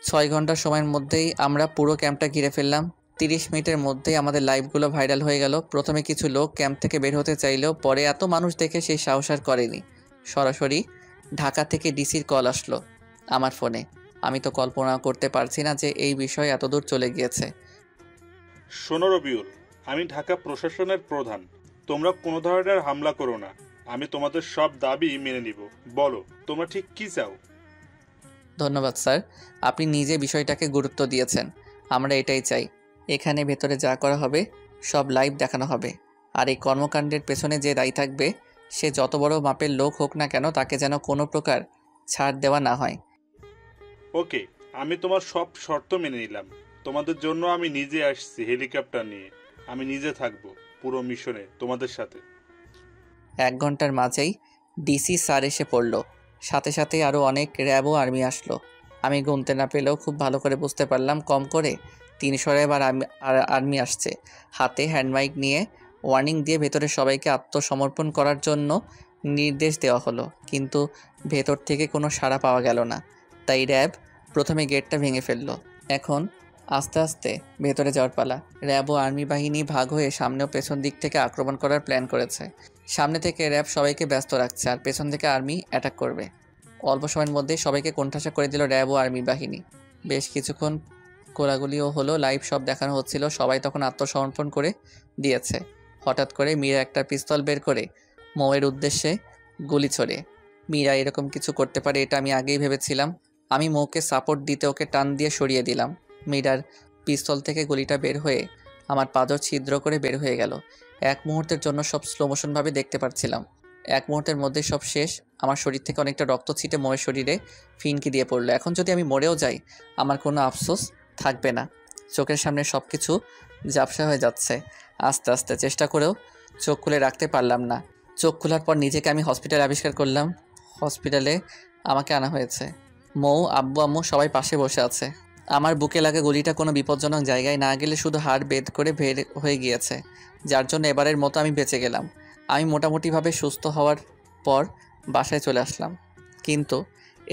6 ঘন্টার সময়ের মধ্যেই আমরা পুরো ক্যাম্পটা ঘিরে ফেললাম। 30 মিনিটের মধ্যেই আমাদের লাইভগুলো ভাইরাল হয়ে গেল। প্রথমে কিছু লোক ক্যাম্প থেকে বের হতে চাইলেও পরে এত মানুষ দেখে সেই সাহস আর করেনি। সরাসরি ঢাকা থেকে ডিসির কল আসলো আমার ফোনে। আমি তো কল্পনা করতে পারছি না যে এই বিষয় এতদূর চলে গিয়েছে। শোনো রবিউল, আমি ঢাকা প্রশাসনের প্রধান। তোমরা কোনো ধরনের হামলা করো না, আমি তোমাদের সব দাবি মেনে নিব। বলো তোমরা ঠিক কি চাও? ধন্যবাদ স্যার, আপনি নিজে বিষয়টাকে গুরুত্ব দিয়েছেন। আমরা এটাই চাই। এখানে ভেতরে যা করা হবে সব লাইভ দেখানো হবে, আর এই কর্মকাণ্ডের পেছনে যে দায়ী থাকবে সে যত বড় মাপের লোক হোক না কেন, তাকে যেন কোনো প্রকার ছাড় দেওয়া না হয়। ওকে, আমি তোমার সব শর্ত মেনে নিলাম। তোমাদের জন্য আমি নিজে আসছি হেলিকপ্টার নিয়ে। আমি নিজে থাকবো পুরো মিশনে তোমাদের সাথে। 1 ঘন্টার মাঝেই ডিসি স্যার এসে পড়ল। সাথে সাথে আরও অনেক র্যাব ও আর্মি আসলো। আমি গুনতে না পেলেও খুব ভালো করে বুঝতে পারলাম কম করে 300 র্যাব আর আর্মি আসছে। হাতে হ্যান্ডমাইক নিয়ে ওয়ার্নিং দিয়ে ভেতরে সবাইকে আত্মসমর্পণ করার জন্য নির্দেশ দেওয়া হলো, কিন্তু ভেতর থেকে কোনো সাড়া পাওয়া গেল না। তাই র্যাব প্রথমে গেটটা ভেঙে ফেলল। এখন আস্তে আস্তে ভেতরে যাওয়ার পালা। র্যাব ও আর্মি বাহিনী ভাগ হয়ে সামনে ও পেছন দিক থেকে আক্রমণ করার প্ল্যান করেছে। সামনে থেকে র্যাব সবাইকে ব্যস্ত রাখছে আর পেছন থেকে আর্মি অ্যাটাক করবে। অল্প সময়ের মধ্যেই সবাইকে কোণঠাসা করে দিল র্যাব ও আর্মি বাহিনী। বেশ কিছুক্ষণ কোলাগুলিও হলো, লাইভ সব দেখানো হচ্ছিল। সবাই তখন আত্মসমর্পণ করে দিয়েছে। হঠাৎ করে মীরা একটা পিস্তল বের করে মৌয়ের উদ্দেশ্যে গুলি ছোড়ে। মীরা এরকম কিছু করতে পারে এটা আমি আগেই ভেবেছিলাম। আমি মৌকে সাপোর্ট দিতে ওকে টান দিয়ে সরিয়ে দিলাম। মীরার পিস্তল থেকে গুলিটা বের হয়ে আমার পাঁজর ছিদ্র করে বের হয়ে গেল। এক মুহূর্তের জন্য সব স্লো মোশনভাবে দেখতে পাচ্ছিলাম। এক মুহূর্তের মধ্যে সব শেষ। আমার শরীর থেকে অনেকটা রক্ত ছিটে মৌয়ের শরীরে ফিনকি দিয়ে পড়লো। এখন যদি আমি মরেও যাই আমার কোনো আফসোস থাকবে না। চোখের সামনে সব কিছু ঝাপসা হয়ে যাচ্ছে। আস্তে আস্তে চেষ্টা করেও চোখ খুলে রাখতে পারলাম না। চোখ খোলার পর নিজেকে আমি হসপিটালে আবিষ্কার করলাম। হসপিটালে আমাকে আনা হয়েছে। মৌ, আব্বু, আম্মু সবাই পাশে বসে আছে। আমার বুকে লাগা গুলিটা কোনো বিপজ্জনক জায়গায় না গেলে শুধু হাড় বেদ করে বের হয়ে গিয়েছে, যার জন্য এবারের মতো আমি বেঁচে গেলাম। আমি মোটামুটিভাবে সুস্থ হওয়ার পর বাসায় চলে আসলাম। কিন্তু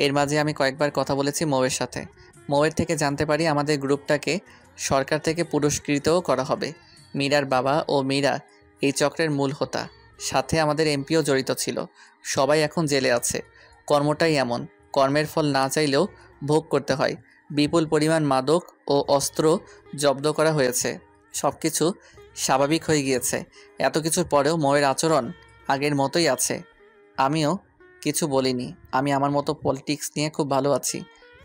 এর মাঝে আমি কয়েকবার কথা বলেছি মৌয়ের সাথে। মৌয়ের থেকে জানতে পারি আমাদের গ্রুপটাকে সরকার থেকে পুরস্কৃতও করা হবে। মীরার বাবা ও মীরা এই চক্রের মূল হোতা, সাথে আমাদের এমপিও জড়িত ছিল। সবাই এখন জেলে আছে। কর্মটাই এমন, কর্মের ফল না চাইলেও ভোগ করতে হয়। বিপুল পরিমাণ মাদক ও অস্ত্র জব্দ করা হয়েছে। সব কিছু স্বাভাবিক হয়ে গিয়েছে। এত কিছুর পরেও মৌয়ের আচরণ আগের মতোই আছে। আমিও কিছু বলিনি। আমি আমার মতো পলিটিক্স নিয়ে খুব ভালো আছি।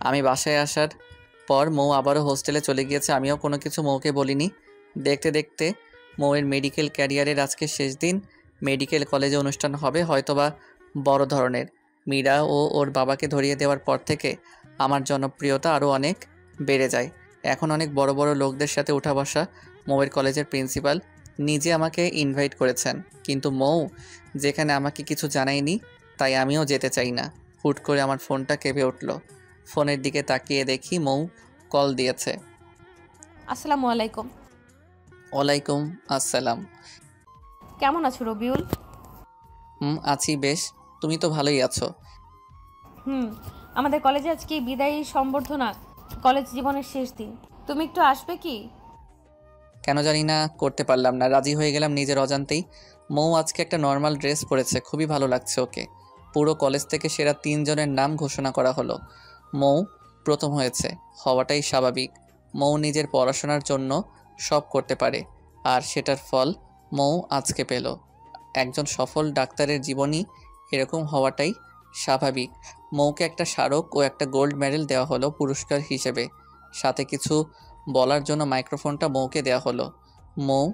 আমি বাসায় আসার পর মৌ আবারও হোস্টেলে চলে গিয়েছে। আমিও কোনো কিছু মৌকে বলিনি। দেখতে দেখতে মৌয়ের মেডিকেল ক্যারিয়ারের আজকে শেষ দিন। মেডিকেল কলেজে অনুষ্ঠান হবে, হয়তোবা বড় ধরনের। মীরা ও ওর বাবাকে ধরিয়ে দেওয়ার পর থেকে আমার জনপ্রিয়তা আরও অনেক বেড়ে যায়। এখন অনেক বড় বড় লোকদের সাথে উঠা বসা। মৌয়ের কলেজের প্রিন্সিপাল নিজে আমাকে ইনভাইট করেছেন, কিন্তু মৌ যেখানে আমাকে কিছু জানায়নি, তাই আমিও যেতে চাই না। হুট করে আমার ফোনটা কেঁপে উঠল। ফোনের দিকে তাকিয়ে দেখি মৌ কল দিয়েছে। আসসালামু আলাইকুম। ওয়ালাইকুম আসসালাম। কেমন আছো রবিউল? আছি বেশ। তুমি তো ভালোই আছো। আমাদের কলেজে আজকে বিদায়ী সম্বর্ধনা, কলেজ জীবনের শেষ দিন। তুমি একটু আসবে কি? কেন জানি না করতে পারলাম না, রাজি হয়ে গেলাম নিজের অজান্তেই। মৌ আজকে একটা নর্মাল ড্রেস পরেছে, খুবই ভালো লাগছে ওকে। পুরো কলেজ থেকে সেরা 3 জনের নাম ঘোষণা করা হলো। মৌ প্রথম হয়েছে, হওয়াটাই স্বাভাবিক। মৌ নিজের পড়াশোনার জন্য সব করতে পারে, আর সেটার ফল মৌ আজকে পেল। একজন সফল ডাক্তারের জীবনই এরকম হওয়াটাই স্বাভাবিক। মৌকে একটা স্মারক ও একটা গোল্ড মেডেল দেওয়া হলো পুরস্কার হিসেবে। সাথে কিছু বলার জন্য মাইক্রোফোনটা মৌকে দেওয়া হলো। মৌ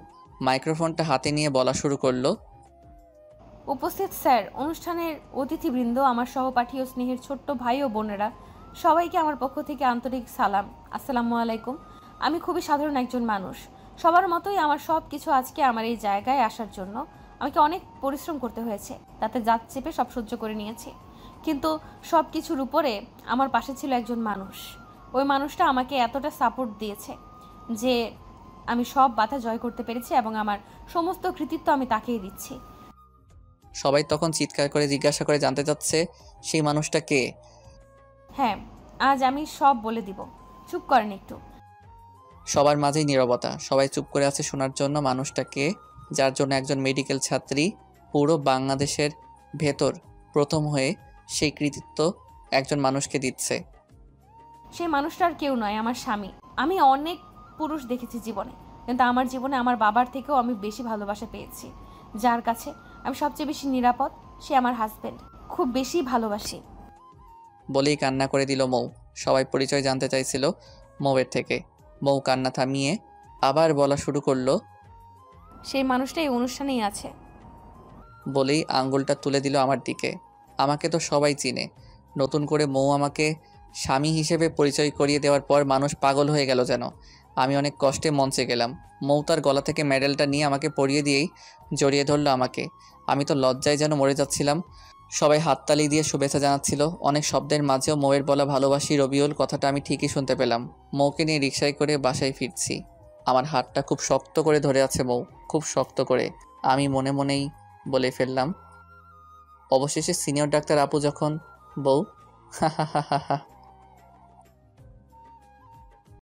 মাইক্রোফোনটা হাতে নিয়ে বলা শুরু করলো। উপস্থিত স্যার, অনুষ্ঠানের অতিথিবৃন্দ, আমার সহপাঠী ও স্নেহের ছোট্ট ভাই ও বোনেরা, সবাইকে আমার পক্ষ থেকে আন্তরিক সালাম। আসসালামু আলাইকুম। আমি খুবই সাধারণ একজন মানুষ। সবার মতোই আমার সব কিছু আজকে আমার এই জায়গায় আসার জন্য আমাকে অনেক পরিশ্রম করতে হয়েছে। তাতে জাত চেপে সব সহ্য করে নিয়েছি। কিন্তু সব কিছুর উপরে আমার পাশে ছিল একজন মানুষ। ওই মানুষটা আমাকে এতটা সাপোর্ট দিয়েছে যে আমি সব বাধা জয় করতে পেরেছি, এবং আমার সমস্ত কৃতিত্ব আমি তাকেই দিচ্ছি। সবাই তখন চিৎকার করে জিজ্ঞাসা করে জানতে চাচ্ছে সেই মানুষটা কে। হ্যাঁ, আজ আমি সব বলে দিব। চুপ করেন একটু। সবার মাঝেই নীরবতা। সবাই চুপ করে আছে শোনার জন্য। মানুষটা কে, যার জন্য একজন মেডিকেল ছাত্রী পুরো বাংলাদেশের ভেতর প্রথম হয়ে সেই কৃতিত্ব একজন মানুষকে দিচ্ছে। সেই মানুষটার কেউ নয়, আমার স্বামী। আমি অনেক পুরুষ দেখেছি জীবনে, কিন্তু আমার জীবনে আমার বাবার থেকেও আমি বেশি ভালোবাসা পেয়েছি। যার কাছে আমি সবচেয়ে বেশি নিরাপদ, সে আমার হাজবেন্ড। খুব বেশি ভালোবাসি বলেই কান্না করে দিল মৌ। সবাই পরিচয় জানতে চাইছিল মৌয়ের থেকে। মৌ কান্না থামিয়ে আবার বলা শুরু করলো। সেই মানুষটা এই অনুষ্ঠানেই আছে। বলেই আঙ্গুলটা তুলে দিল আমার দিকে। আমাকে তো সবাই চিনে। নতুন করে মৌ আমাকে স্বামী হিসেবে পরিচয় করিয়ে দেওয়ার পর মানুষ পাগল হয়ে গেল যেন। আমি অনেক কষ্টে মঞ্চে গেলাম। মৌ তার গলা থেকে মেডেলটা নিয়ে আমাকে পরিয়ে দিয়েই জড়িয়ে ধরলো আমাকে। আমি তো লজ্জায় যেন মরে যাচ্ছিলাম। সবাই হাততালি দিয়ে শুভেচ্ছা জানাচ্ছিল। অনেক শব্দের মাঝেও মৌয়ের বলা ভালোবাসি রবিউল কথাটা আমি ঠিকই শুনতে পেলাম। মৌকে নিয়ে রিকশায় করে বাসায় ফিরছি। আমার হাতটা খুব শক্ত করে ধরে আছে মৌ, খুব শক্ত করে। আমি মনে মনেই বলে ফেললাম, অবশেষে সিনিয়র ডাক্তার আপু যখন বউ, হা হা হা হা।